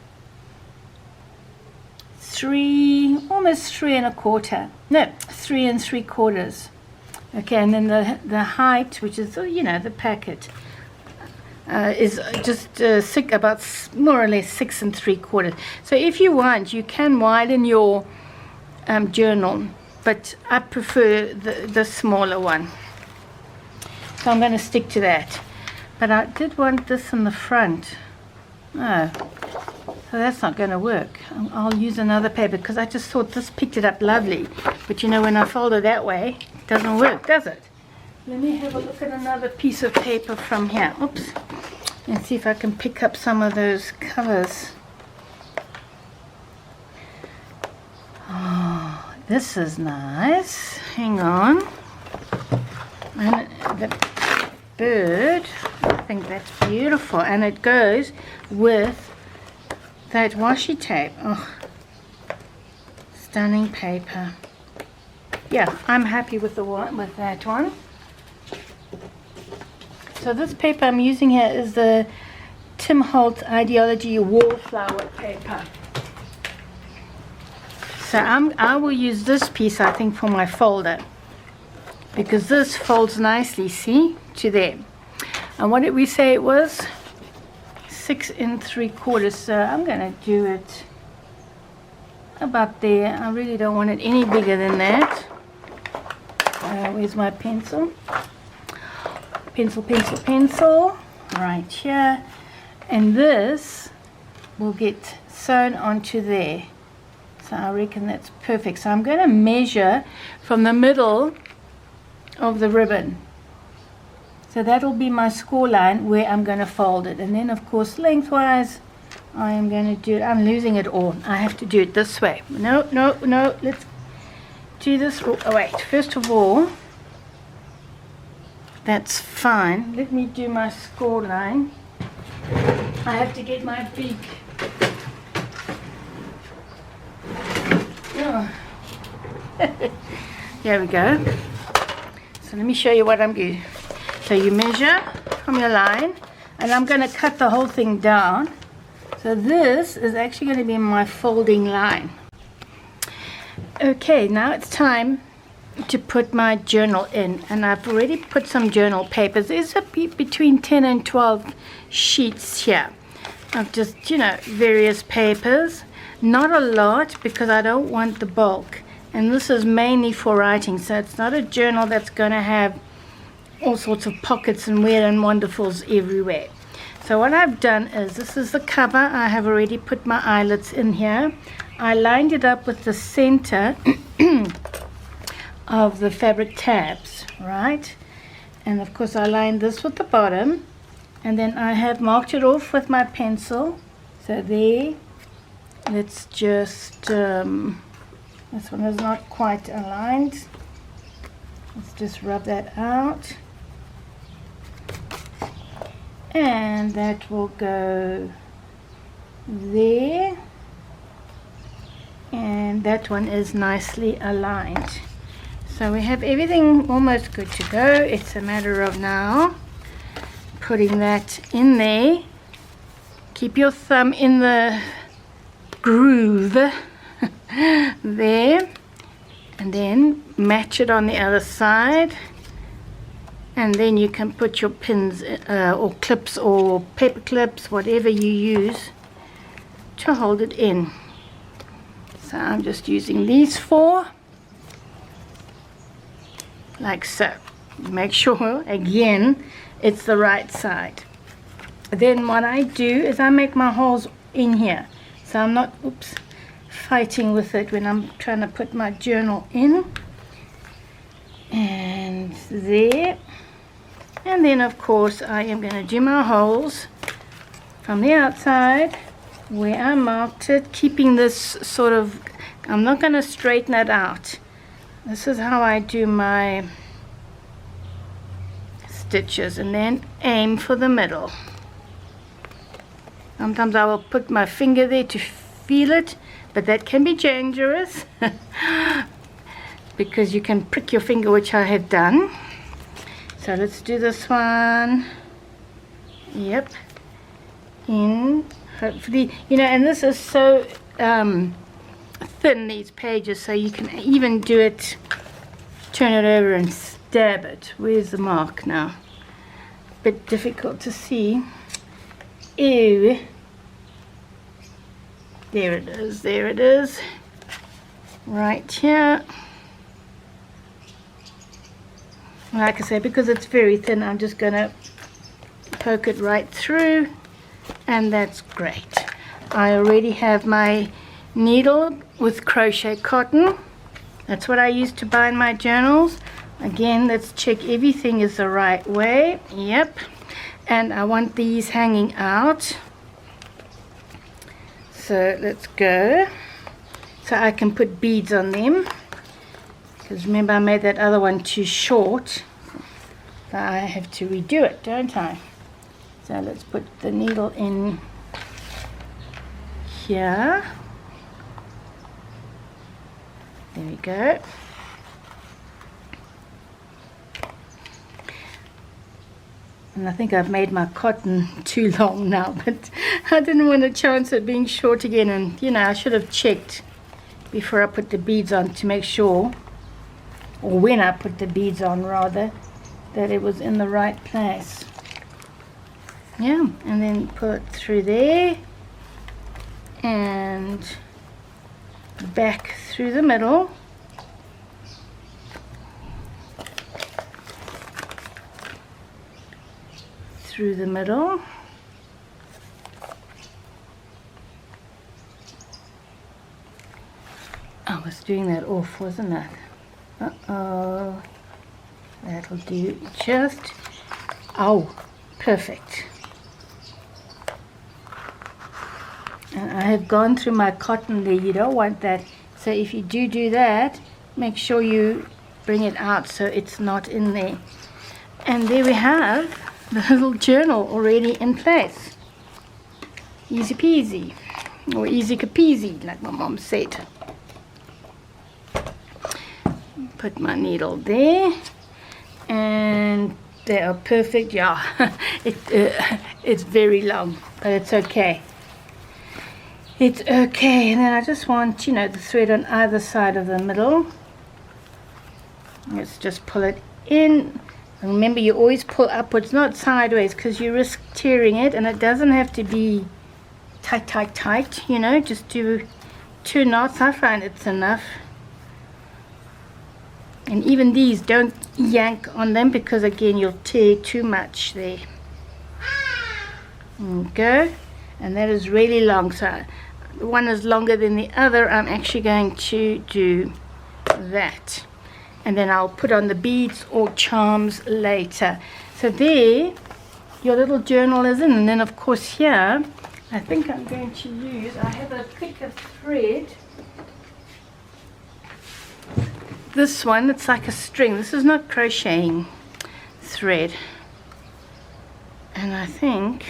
Almost 3 1/4. No, 3 3/4. Okay, and then the height, which is, you know, the packet, is just about more or less 6 3/4. So if you want, you can widen your journal, but I prefer the smaller one. So I'm going to stick to that. But I did want this in the front. Oh, so that's not going to work. I'll use another paper because I just thought this picked it up lovely. But you know, when I fold it that way, it doesn't work, does it? Let me have a look at another piece of paper from here. Oops. And see if I can pick up some of those colors. Oh, this is nice. Hang on. And the bird, I think that's beautiful. And it goes with that washi tape. Oh, stunning paper. Yeah, I'm happy with that one. So this paper I'm using here is the Tim Holtz Ideology Wallflower paper. So I will use this piece, I think, for my folder, because this folds nicely, see, to there. And what did we say it was? 6 3/4. So I'm going to do it about there. I really don't want it any bigger than that. Where's my pencil? Pencil. Right here. And this will get sewn onto there. So I reckon that's perfect. So I'm going to measure from the middle of the ribbon. So that'll be my score line where I'm going to fold it. And then, of course, lengthwise, I am going to do it. I'm losing it all. I have to do it this way. No. Let's do this. Oh, wait. First of all, that's fine. Let me do my score line. I have to get my big Here we go. So let me show you what I'm doing. So you measure from your line, and I'm going to cut the whole thing down. So this is actually going to be my folding line. Okay, now it's time to put my journal in, and I've already put some journal papers. There's between 10 and 12 sheets here of just, you know, various papers. Not a lot, because I don't want the bulk, and this is mainly for writing, so it's not a journal that's going to have all sorts of pockets and weird and wonderfuls everywhere. So what I've done is, this is the cover. I have already put my eyelets in here. I lined it up with the center of the fabric tabs, right? And of course I lined this with the bottom, and then I have marked it off with my pencil. So there, let's just this one is not quite aligned. Let's just rub that out, and that will go there, and that one is nicely aligned. So we have everything almost good to go. It's a matter of now putting that in there. Keep your thumb in the groove there, and then match it on the other side, and then you can put your pins or clips or paper clips, whatever you use to hold it in. So I'm just using these 4, like so. Make sure again it's the right side. Then what I do is I make my holes in here, so I'm not fighting with it when I'm trying to put my journal in. And there, and then of course I am going to do my holes from the outside where I marked it, keeping this sort of, I'm not going to straighten it out. This is how I do my stitches, and then aim for the middle. Sometimes I will put my finger there to feel it, but that can be dangerous because you can prick your finger, which I have done. So let's do this one. Yep. In, hopefully, you know, and this is so thin, these pages, so you can even do it, turn it over and stab it. Where's the mark now? Bit difficult to see. Ew. There it is, there it is. Right here. Like I say, because it's very thin, I'm just going to poke it right through, and that's great. I already have my needle with crochet cotton. That's what I use to bind my journals. Again, let's check everything is the right way. Yep. And I want these hanging out. So let's go. So I can put beads on them. Because remember, I made that other one too short. So I have to redo it, don't I? So let's put the needle in here. There we go. And I think I've made my cotton too long now, but I didn't want a chance of being short again, and you know, I should have checked before I put the beads on to make sure, or when I put the beads on rather, that it was in the right place. Yeah, and then pull it through there and back through the middle. Through the middle. I was doing that off, wasn't I? Uh-oh. That'll do just. Oh, perfect. And I have gone through my cotton there. You don't want that. So if you do that, make sure you bring it out so it's not in there. And there we have the little journal already in place. Easy peasy, or easy capeasy, like my mom said. Put my needle there, and they are perfect. Yeah, it's very long, but it's okay. It's okay. And then I just want, you know, the thread on either side of the middle. Let's just pull it in. And remember, you always pull upwards, not sideways, because you risk tearing it. And it doesn't have to be tight, you know. Just do 2 knots. I find it's enough. And even these, don't yank on them, because again you'll tear too much there. Go. And that is really long, so one is longer than the other. I'm actually going to do that, and then I'll put on the beads or charms later. So there your little journal is in. And then of course here I think I'm going to use, I have a thicker thread, this one. It's like a string. This is not crocheting thread, and I think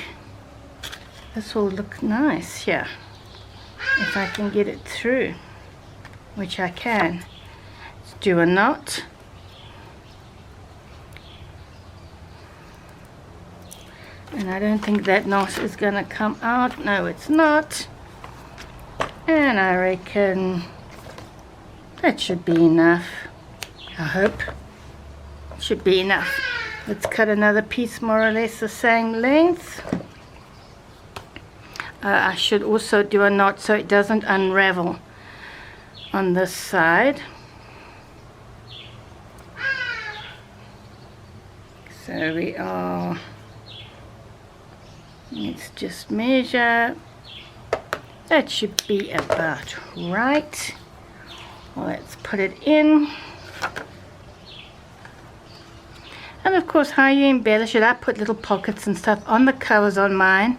this will look nice here if I can get it through, which I can. Let's do a knot, and I don't think that knot is gonna come out. No, it's not. And I reckon that should be enough. I hope it should be enough. Let's cut another piece more or less the same length. I should also do a knot so it doesn't unravel on this side. So we are, let's just measure. That should be about right. Let's put it in. And of course, how you embellish it, I put little pockets and stuff on the covers on mine.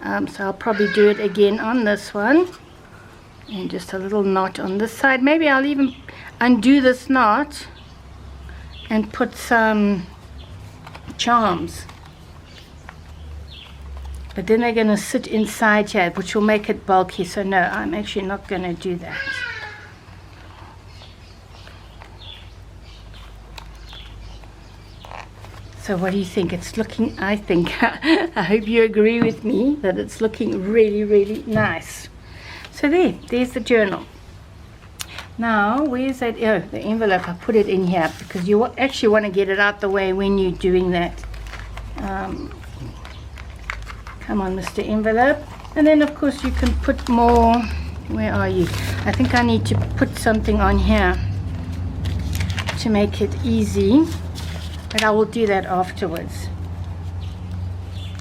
So I'll probably do it again on this one, and just a little knot on this side. Maybe I'll even undo this knot and put some charms, but then they're going to sit inside here, which will make it bulky. So no, I'm actually not going to do that. So what do you think? It's looking, I think, I hope you agree with me that it's looking really, really nice. So there's the journal. Now, where's that? Oh, the envelope. I put it in here because you actually want to get it out the way when you're doing that. Come on, Mr. Envelope. And then, of course, you can put more. Where are you? I think I need to put something on here to make it easy. But I will do that afterwards.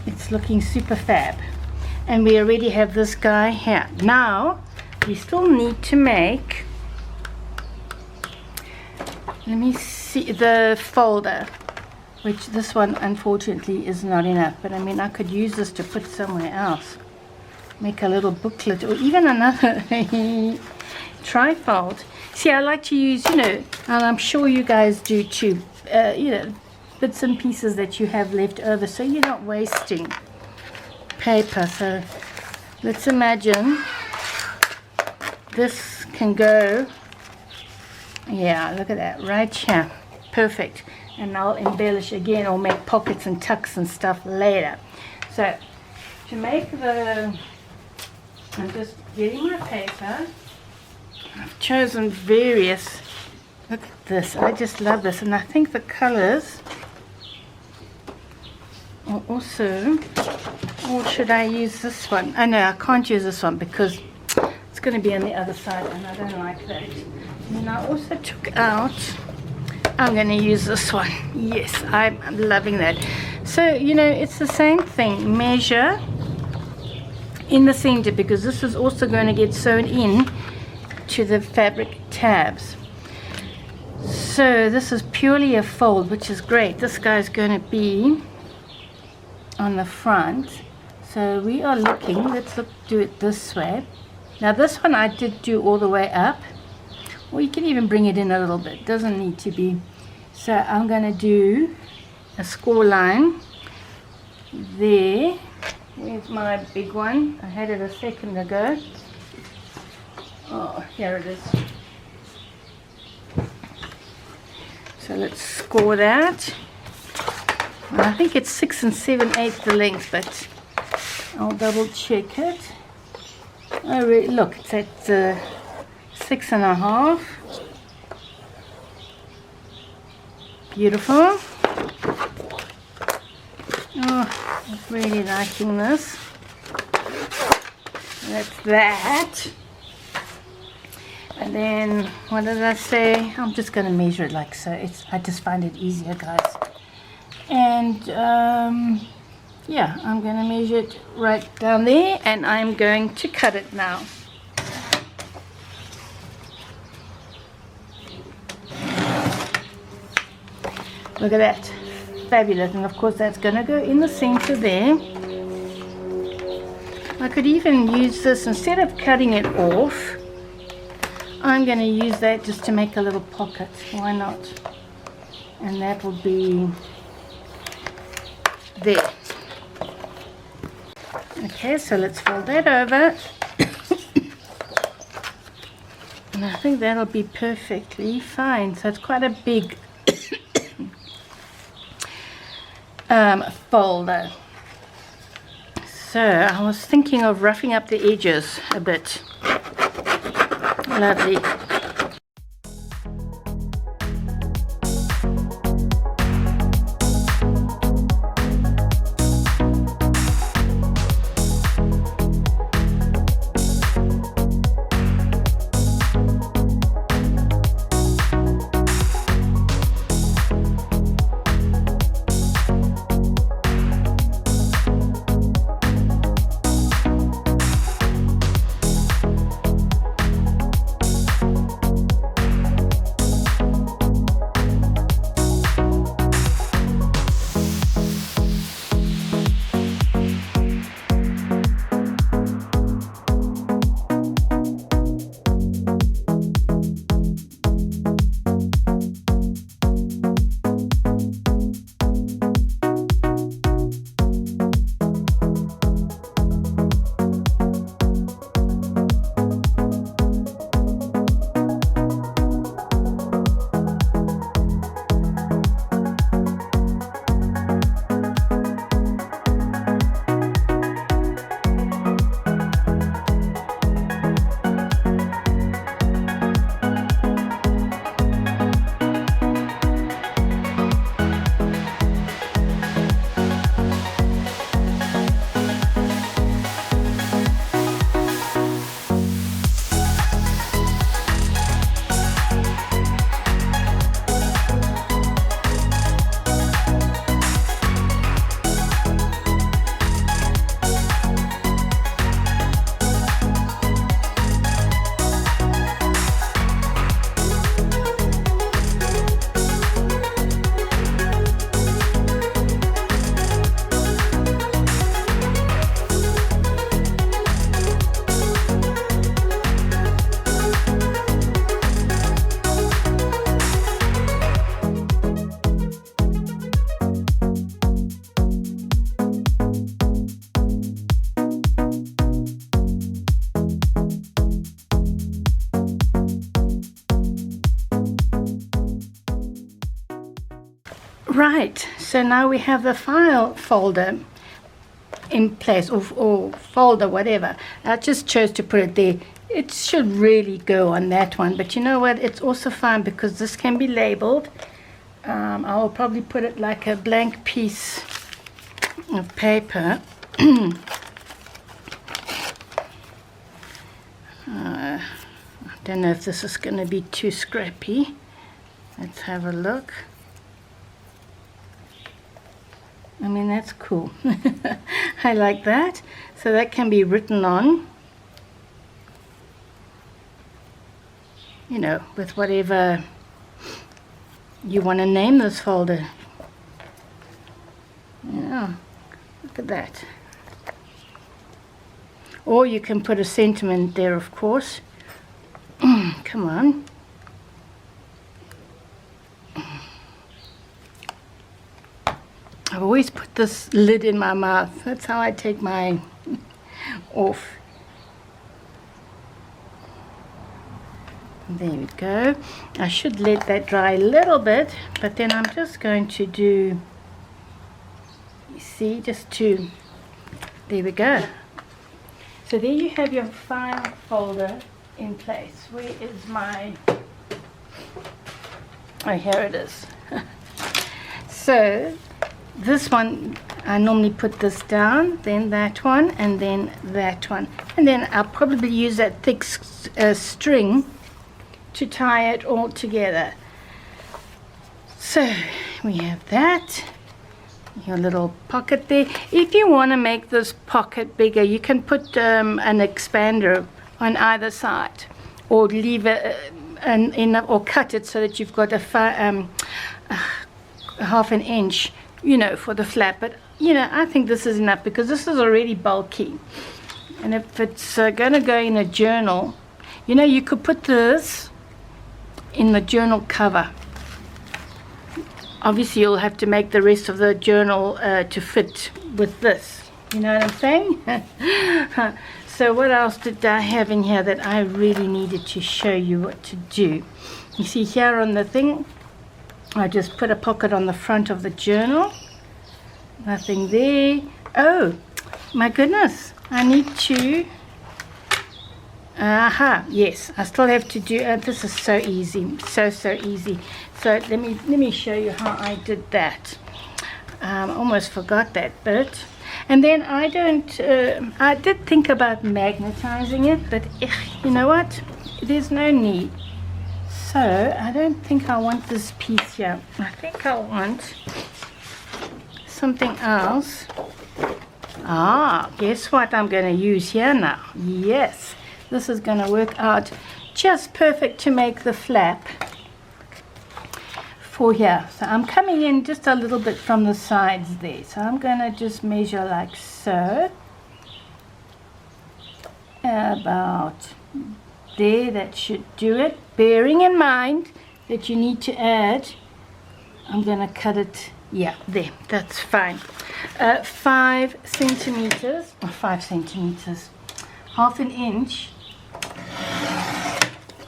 It's looking super fab. And we already have this guy here. Now, we still need to make, let me see, the folder. Which this one, unfortunately, is not enough. But I mean, I could use this to put somewhere else. Make a little booklet, or even another trifold. See, I like to use, you know, and I'm sure you guys do too, you know, bits and pieces that you have left over, so you're not wasting paper. So let's imagine this can go, yeah, look at that, right here. Perfect. And I'll embellish again or make pockets and tucks and stuff later. So to make the, I'm just getting my paper. I've chosen various, look at this, I just love this, and I think the colors are also, or should I use this one? Oh no, I can't use this one because it's going to be on the other side and I don't like that. And then I also took out, I'm going to use this one. Yes, I'm loving that. So, you know, it's the same thing. Measure in the center, because this is also going to get sewn in to the fabric tabs. So this is purely a fold, which is great. This guy's going to be on the front. So we are looking, let's do it this way. Now this one I did do all the way up, or you can even bring it in a little bit, doesn't need to be. So I'm going to do a score line there. Where's my big one? I had it a second ago. Oh, here it is. So let's score that. Well, I think it's 6 7/8 the length, but I'll double check it. Oh, really? Look, it's at 6 1/2. Beautiful. Oh, I'm really liking this. That's that. And then, what did I say? I'm just going to measure it like so. I just find it easier, guys. And, yeah, I'm going to measure it right down there, and I'm going to cut it now. Look at that. Fabulous. And of course that's going to go in the center there. I could even use this, instead of cutting it off, I'm going to use that just to make a little pocket. Why not? And that will be there. Okay, so let's fold that over. And I think that'll be perfectly fine. So it's quite a big folder. So I was thinking of roughing up the edges a bit. Lovely. Right, so now we have the file folder in place, or folder, whatever. I just chose to put it there. It should really go on that one, but you know what, it's also fine because this can be labeled. I'll probably put it like a blank piece of paper. I don't know if this is going to be too scrappy. Let's have a look. I mean, that's cool. I like that. So that can be written on, you know, with whatever you want to name this folder. Yeah, look at that. Or you can put a sentiment there, of course. Come on. I've always put this lid in my mouth. That's how I take mine off. There we go. I should let that dry a little bit, but then I'm just going to do, you see, just to, there we go. So there you have your file folder in place. Where is my, oh, here it is. So this one, I normally put this down, then that one, and then that one. And then I'll probably use that thick string to tie it all together. So we have that, your little pocket there. If you want to make this pocket bigger, you can put an expander on either side, or leave it or cut it so that you've got a half an inch, you know, for the flap. But you know, I think this is enough because this is already bulky. And if it's going to go in a journal, you know, you could put this in the journal cover. Obviously you'll have to make the rest of the journal to fit with this, you know what I'm saying? So what else did I have in here that I really needed to show you what to do? You see here on the thing, I just put a pocket on the front of the journal. Nothing there. Oh my goodness, I need to, yes, I still have to do, this is so easy, so easy. So let me show you how I did that. Almost forgot that bit. And then I did think about magnetizing it, but you know what, there's no need. So I don't think I want this piece here. I think I want something else. Guess what I'm going to use here now? Yes, this is going to work out just perfect to make the flap for here. So I'm coming in just a little bit from the sides there. So I'm going to just measure like so. About there, that should do it. Bearing in mind that you need to add, I'm going to cut it, yeah, there, that's fine. 5 centimeters, or 5 centimeters, half an inch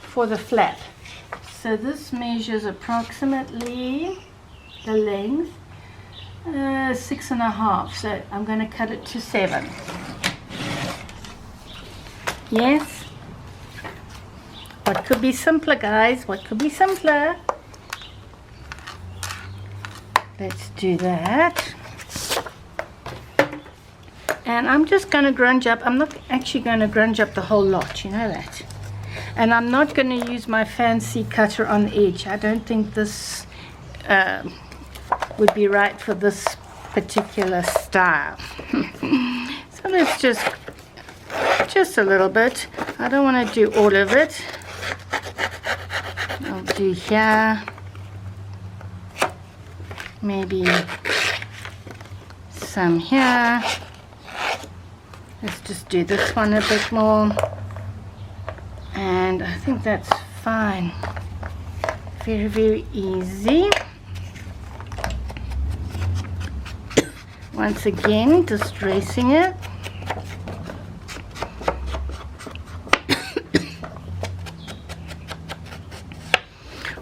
for the flap. So this measures approximately the length 6.5. So I'm going to cut it to 7. Yes. What could be simpler, guys? What could be simpler? Let's do that. And I'm just going to grunge up. I'm not actually going to grunge up the whole lot, you know that. And I'm not going to use my fancy cutter on the edge. I don't think this would be right for this particular style. So let's just a little bit. I don't want to do all of it. I'll do here. Maybe some here. Let's just do this one a bit more. And I think that's fine. Very, very easy. Once again, just tracing it.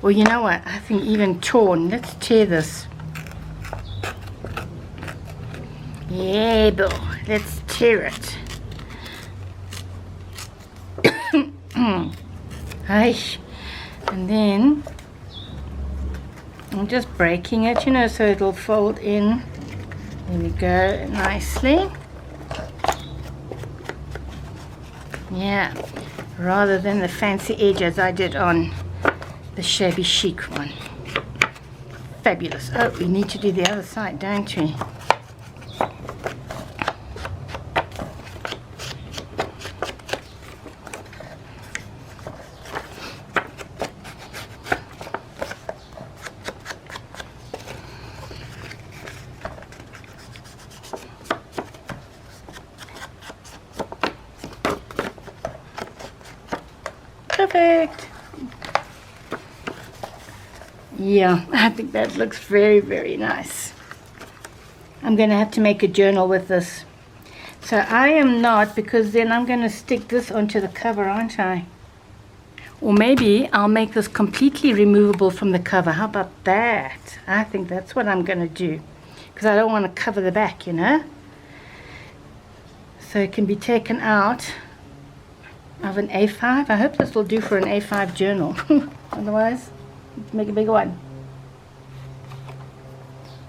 Well, you know what? I think even torn. Let's tear this. Yeah, boy. Let's tear it. And then I'm just breaking it, you know, so it'll fold in. There we go, nicely. Yeah, rather than the fancy edges I did on the shabby chic one. Fabulous. Oh, we need to do the other side, don't we? Perfect. Yeah, I think that looks very, very nice. I'm going to have to make a journal with this. So I am not, because then I'm going to stick this onto the cover, aren't I? Or maybe I'll make this completely removable from the cover. How about that? I think that's what I'm going to do, because I don't want to cover the back, you know. So it can be taken out of an A5. I hope this will do for an A5 journal. Otherwise, let's make a bigger one.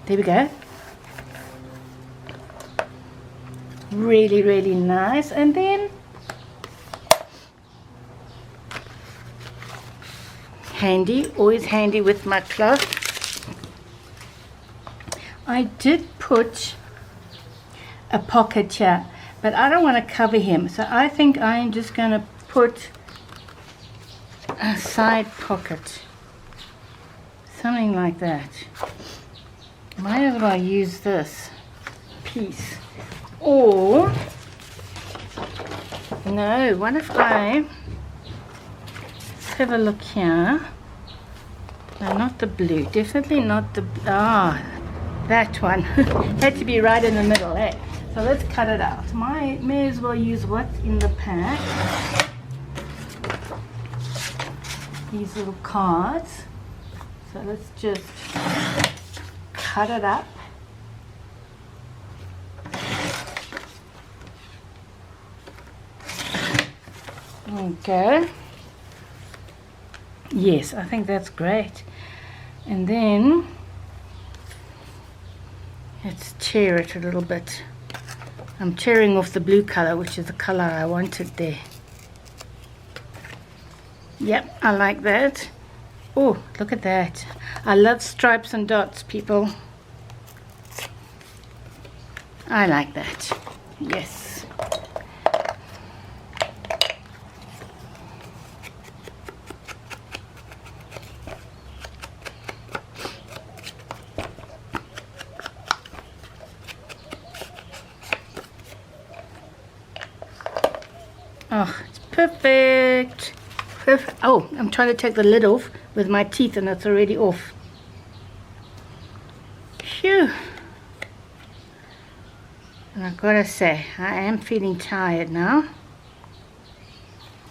There we go. Really, really nice. And then handy, always handy with my cloth. I did put a pocket here, but I don't want to cover him, so I think I'm just going to put a side pocket, something like that. Might as well use this piece. Or no, what if let's have a look here. No, not the blue, definitely not the that one. Had to be right in the middle, eh? So let's cut it out. May as well use what's in the pack. These little cards. So let's just cut it up. Okay. Yes, I think that's great. And then let's tear it a little bit. I'm tearing off the blue color, which is the color I wanted there. Yep, I like that. Oh, look at that. I love stripes and dots, people. I like that. Yes. Oh, it's perfect. Perfect. Oh, I'm trying to take the lid off with my teeth and it's already off. Phew. And I've got to say, I am feeling tired now.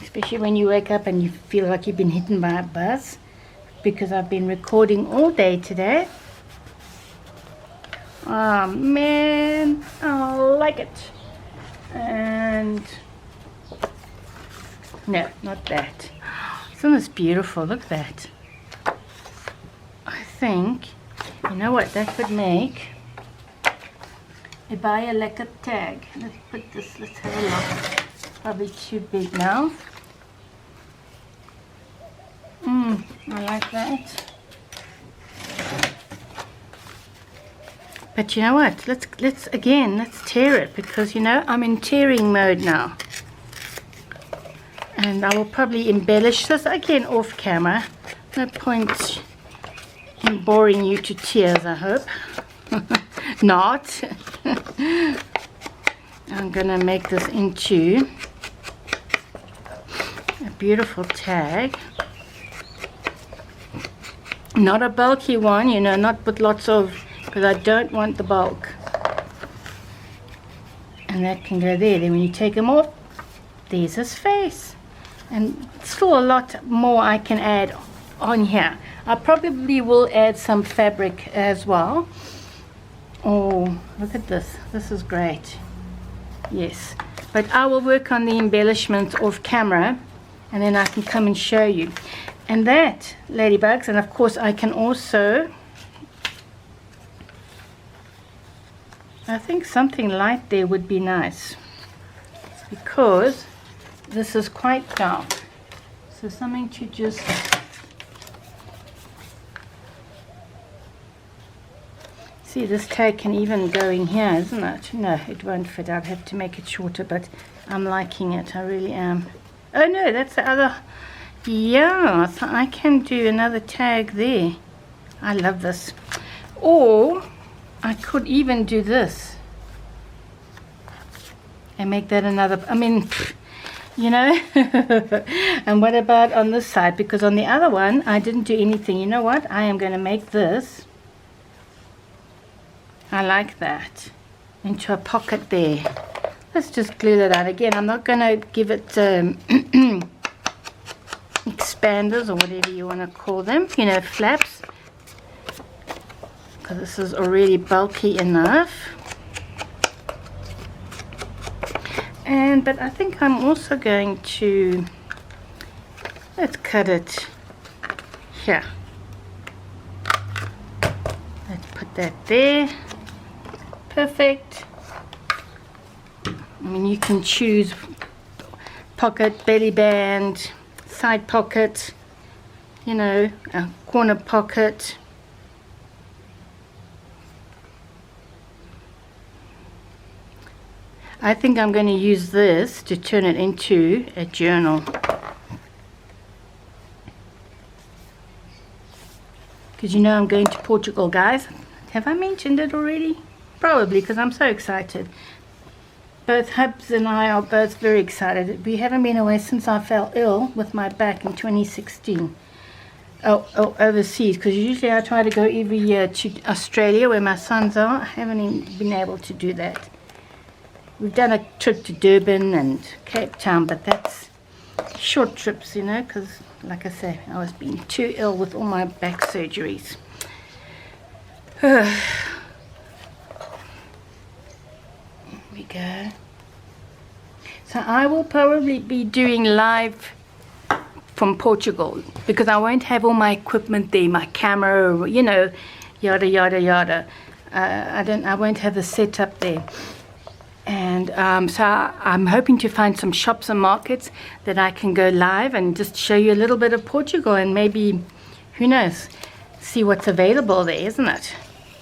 Especially when you wake up and you feel like you've been hit by a bus, because I've been recording all day today. Oh man, I like it. And no, not that. Isn't this beautiful? Look at that. I think, you know what, that would make a buy a lekker tag. Let's put this, let's have a look. Probably too big now. I like that. But you know what, let's tear it, because you know I'm in tearing mode now. And I will probably embellish this again off camera. No point in boring you to tears, I hope. Not. I'm gonna make this into a beautiful tag. Not a bulky one, you know, not with lots of, because I don't want the bulk. And that can go there. Then when you take them off, there's his face. And still a lot more I can add on here. I probably will add some fabric as well. Oh, look at this. This is great. Yes. But I will work on the embellishments off camera, and then I can come and show you. And that, ladybugs, and of course I can also, I think something light there would be nice, because this is quite dark. So something to just, see, this tag can even go in here, isn't it? No, it won't fit. I'll have to make it shorter, but I'm liking it. I really am. Oh no, that's the other. Yeah, so I can do another tag there. I love this. Or I could even do this and make that another, I mean, you know. And what about on this side? Because on the other one I didn't do anything. You know what, I am going to make this I like that. Into a pocket there. Let's just glue that out again. I'm not going to give it expanders or whatever you want to call them, you know, flaps, because this is already bulky enough. But I think I'm also going to, let's cut it here. Let's put that there. Perfect. I mean, you can choose pocket, belly band, side pocket, you know, a corner pocket. I think I'm going to use this to turn it into a journal. Because you know I'm going to Portugal, guys. Have I mentioned it already? Probably, because I'm so excited. Both Hubs and I are both very excited. We haven't been away since I fell ill with my back in 2016. Oh, overseas, because usually I try to go every year to Australia where my sons are. I haven't even been able to do that. We've done a trip to Durban and Cape Town, but that's short trips, you know, because like I say, I was being too ill with all my back surgeries. Here we go. So I will probably be doing live from Portugal because I won't have all my equipment there, my camera, you know, yada yada yada. I won't have the setup there. And so I'm hoping to find some shops and markets that I can go live and just show you a little bit of Portugal and maybe, who knows, see what's available there, isn't it?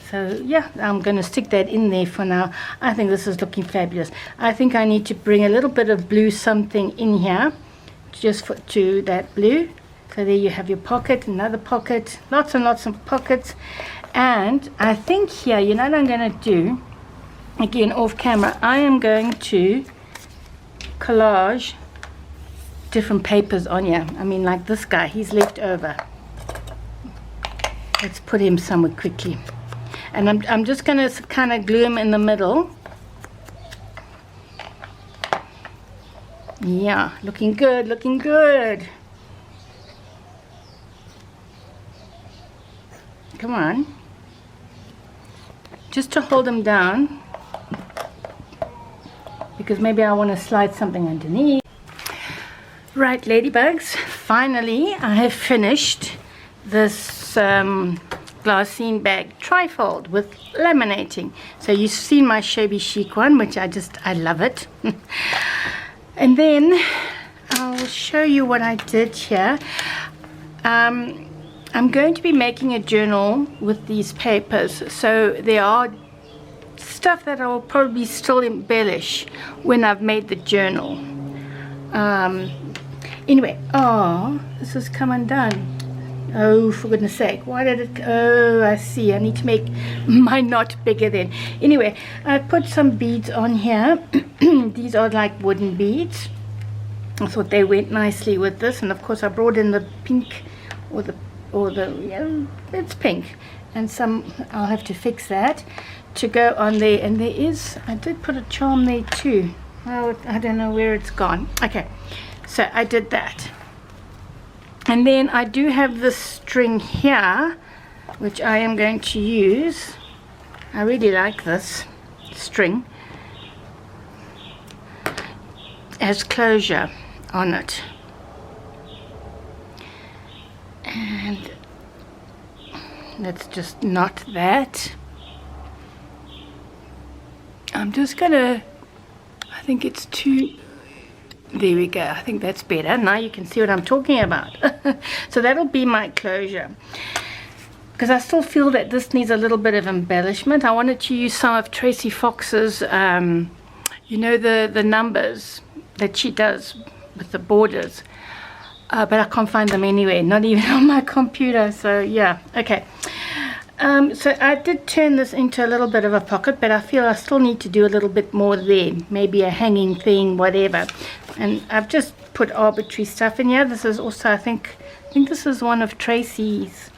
So yeah, I'm going to stick that in there for now. I think this is looking fabulous. I think I need to bring a little bit of blue something in here, just to that blue. So there you have your pocket, another pocket, lots and lots of pockets. And I think here, you know what I'm going to do? Again, off camera, I am going to collage different papers on here. I mean, like this guy, he's left over. Let's put him somewhere quickly. And I'm just going to kind of glue him in the middle. Yeah, looking good, looking good. Come on. Just to hold him down, because maybe I want to slide something underneath. Right, ladybugs, finally I have finished this glassine bag trifold with laminating. So you've seen my shabby chic one, which I love it. And then I'll show you what I did here. I'm going to be making a journal with these papers, so there are stuff that I will probably still embellish when I've made the journal. Anyway, oh, this has come undone. Oh, for goodness sake, why did it, oh, I see, I need to make my knot bigger then. Anyway, I put some beads on here. These are like wooden beads. I thought they went nicely with this, and of course I brought in the pink, or the yeah, it's pink, and some, I'll have to fix that to go on there. And there is, I did put a charm there too. Oh, I don't know where it's gone. Okay, so I did that. And then I do have this string here, which I am going to use. I really like this string as closure on it. And let's just knot that. I'm just gonna, I think it's too, there we go, I think that's better. Now you can see what I'm talking about. So that'll be my closure, because I still feel that this needs a little bit of embellishment. I wanted to use some of Tracy Fox's, you know, the numbers that she does with the borders. But I can't find them anywhere, not even on my computer. So yeah, okay. So I did turn this into a little bit of a pocket, but I feel I still need to do a little bit more there, maybe a hanging thing, whatever. And I've just put arbitrary stuff in here. This is also, I think this is one of Tracy's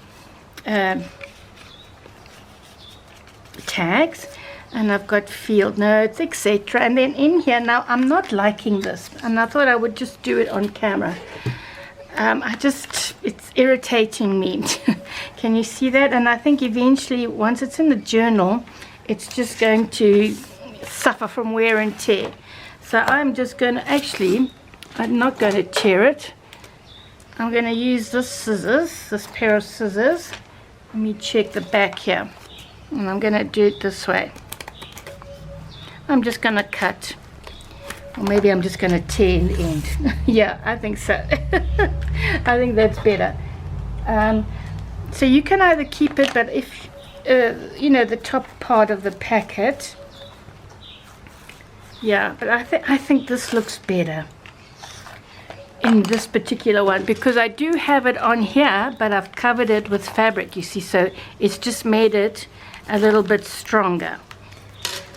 tags, and I've got field notes, etc. And then in here now, I'm not liking this, and I thought I would just do it on camera. It's irritating me. Can you see that? And I think eventually, once it's in the journal, it's just going to suffer from wear and tear. So I'm just going to, actually, I'm not going to tear it. I'm going to use this pair of scissors. Let me check the back here. And I'm going to do it this way. I'm just going to cut. Or maybe I'm just going to tear in the end. Yeah, I think so. I think that's better. So you can either keep it, but if, you know, the top part of the packet. Yeah, but I think this looks better in this particular one, because I do have it on here, but I've covered it with fabric, you see, so it's just made it a little bit stronger.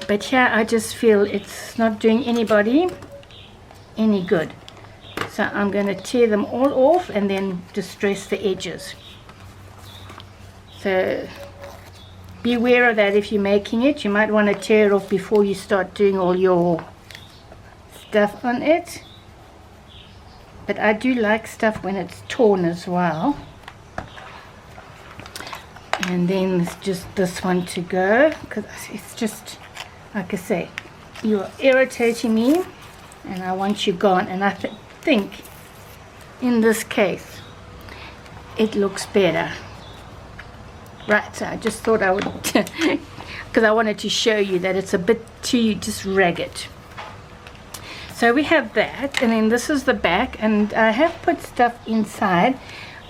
But here I just feel it's not doing anybody any good. So I'm going to tear them all off and then distress the edges. So be aware of that if you're making it. You might want to tear it off before you start doing all your stuff on it. But I do like stuff when it's torn as well. And then it's just this one to go, because it's just, like I say, you're irritating me and I want you gone. And I think in this case it looks better. Right, so I just thought I would, because I wanted to show you that it's a bit too just ragged. So we have that, and then this is the back, and I have put stuff inside,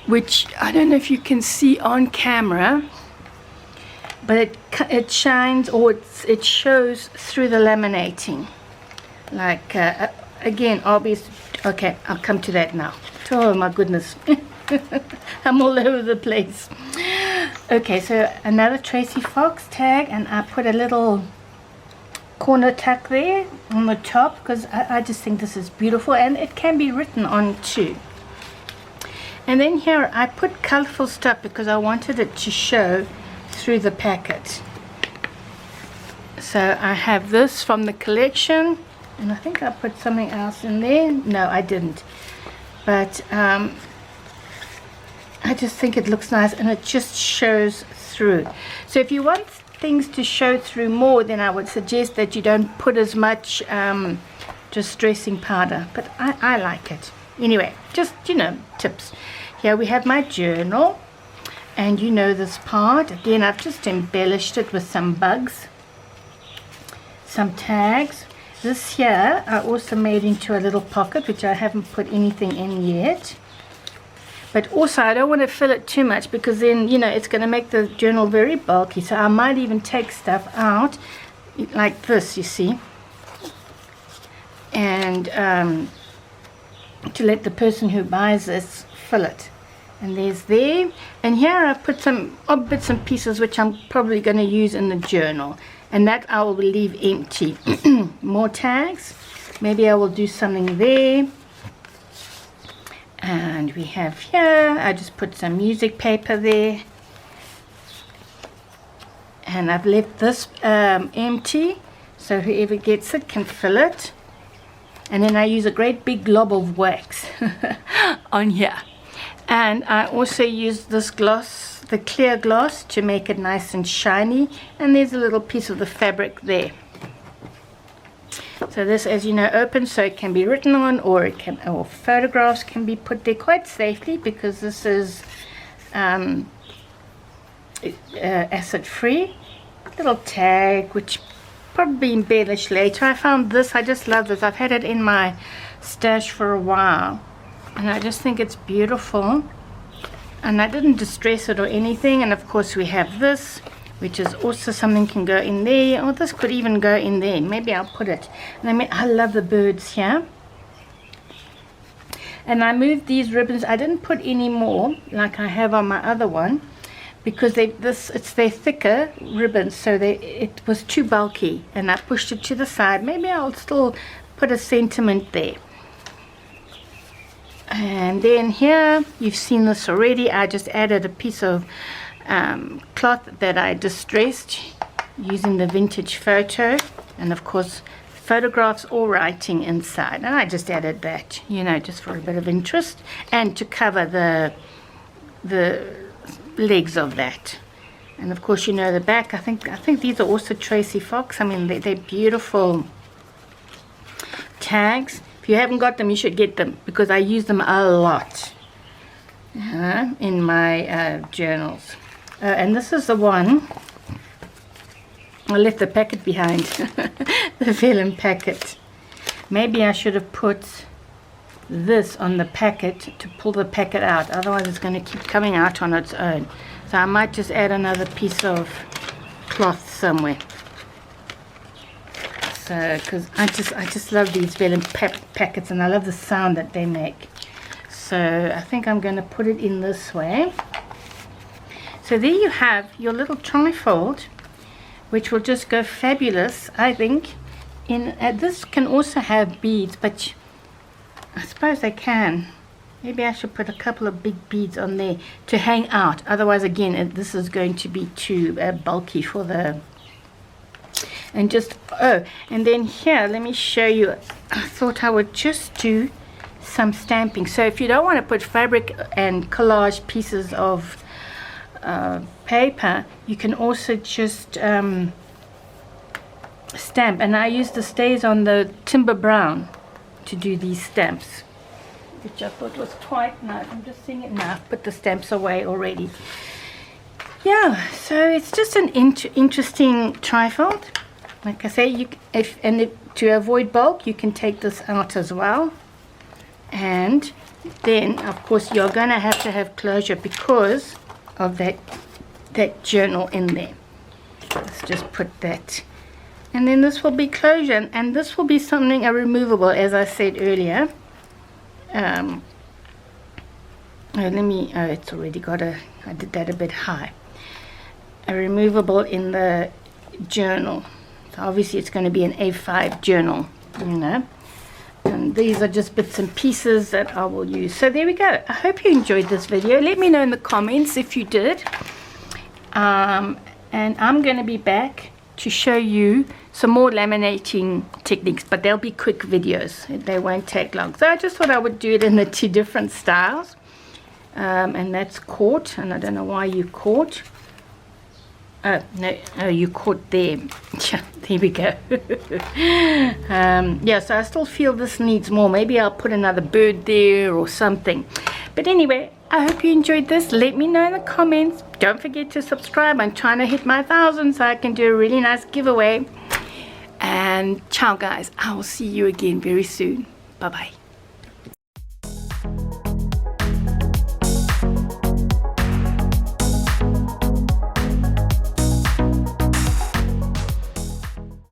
which I don't know if you can see on camera, but it shines, or it shows through the laminating. Like, again, obvious. Okay, I'll come to that now. Oh my goodness. I'm all over the place. Okay, so another Tracy Fox tag, and I put a little corner tuck there on the top, because I just think this is beautiful, and it can be written on too. And then here I put colorful stuff because I wanted it to show through the packet. So I have this from the collection, and I think I put something else in there. No, I didn't, but I just think it looks nice, and it just shows through. So if you want things to show through more, then I would suggest that you don't put as much distressing powder, but I like it. Anyway, just, you know, tips. Here we have my journal, and you know this part. Again, I've just embellished it with some bugs, some tags. This here I also made into a little pocket, which I haven't put anything in yet. But also I don't want to fill it too much, because then, you know, it's going to make the journal very bulky. So I might even take stuff out like this, you see, and to let the person who buys this fill it. And there's there. And here I put some odd bits and pieces which I'm probably going to use in the journal. And that I will leave empty. More tags. Maybe I will do something there. And we have here, I just put some music paper there. And I've left this empty, so whoever gets it can fill it. And then I use a great big glob of wax on here. And I also use this gloss, the clear gloss, to make it nice and shiny. And there's a little piece of the fabric there. So this, as you know, opens, so it can be written on, or photographs can be put there quite safely, because this is acid free. Little tag, which probably embellished later. I found this, I just love this. I've had it in my stash for a while, and I just think it's beautiful. And I didn't distress it or anything. And of course we have this, which is also something can go in there, or this could even go in there. Maybe I'll put it. And I love the birds here. And I moved these ribbons. I didn't put any more like I have on my other one, because they're thicker ribbons, so it was too bulky, and I pushed it to the side. Maybe I'll still put a sentiment there. And then here, you've seen this already. I just added a piece of cloth that I distressed, using the vintage photo, and of course photographs or writing inside. And I just added that, you know, just for a bit of interest and to cover the legs of that. And of course, you know, the back, I think these are also Tracy Fox. I mean, they're beautiful tags. If you haven't got them, you should get them, because I use them a lot in my journals. And this is the one, I left the packet behind, the vellum packet. Maybe I should have put this on the packet to pull the packet out, otherwise it's going to keep coming out on its own. So I might just add another piece of cloth somewhere. So, because I just love these vellum packets, and I love the sound that they make. So I think I'm going to put it in this way. So there you have your little trifold, which will just go fabulous, I think. This can also have beads, but I suppose they can. Maybe I should put a couple of big beads on there to hang out. Otherwise, again, this is going to be too bulky for the... And just, oh, and then here, let me show you. I thought I would just do some stamping. So if you don't want to put fabric and collage pieces of paper, you can also just stamp. And I use the stays on the Timber Brown to do these stamps, which I thought was quite nice. I'm just seeing it now. I've put the stamps away already. Yeah, so it's just an interesting trifold. Like I say, to avoid bulk, you can take this out as well. And then, of course, you're going to have closure because of that journal in there. Let's just put that. And then this will be closure, and this will be something removable, as I said earlier. It's already got I did that a bit high. A removable in the journal. So obviously it's going to be an A5 journal, you know. And these are just bits and pieces that I will use. So there we go. I hope you enjoyed this video. Let me know in the comments if you did. And I'm going to be back to show you some more laminating techniques, but they'll be quick videos. They won't take long. So I just thought I would do it in the 2 different styles. And that's caught, and I don't know why you caught. Oh, no, oh, you caught there. There we go. Yeah, so I still feel this needs more. Maybe I'll put another bird there or something. But anyway, I hope you enjoyed this. Let me know in the comments. Don't forget to subscribe. I'm trying to hit my 1,000 so I can do a really nice giveaway. And ciao, guys. I will see you again very soon. Bye-bye.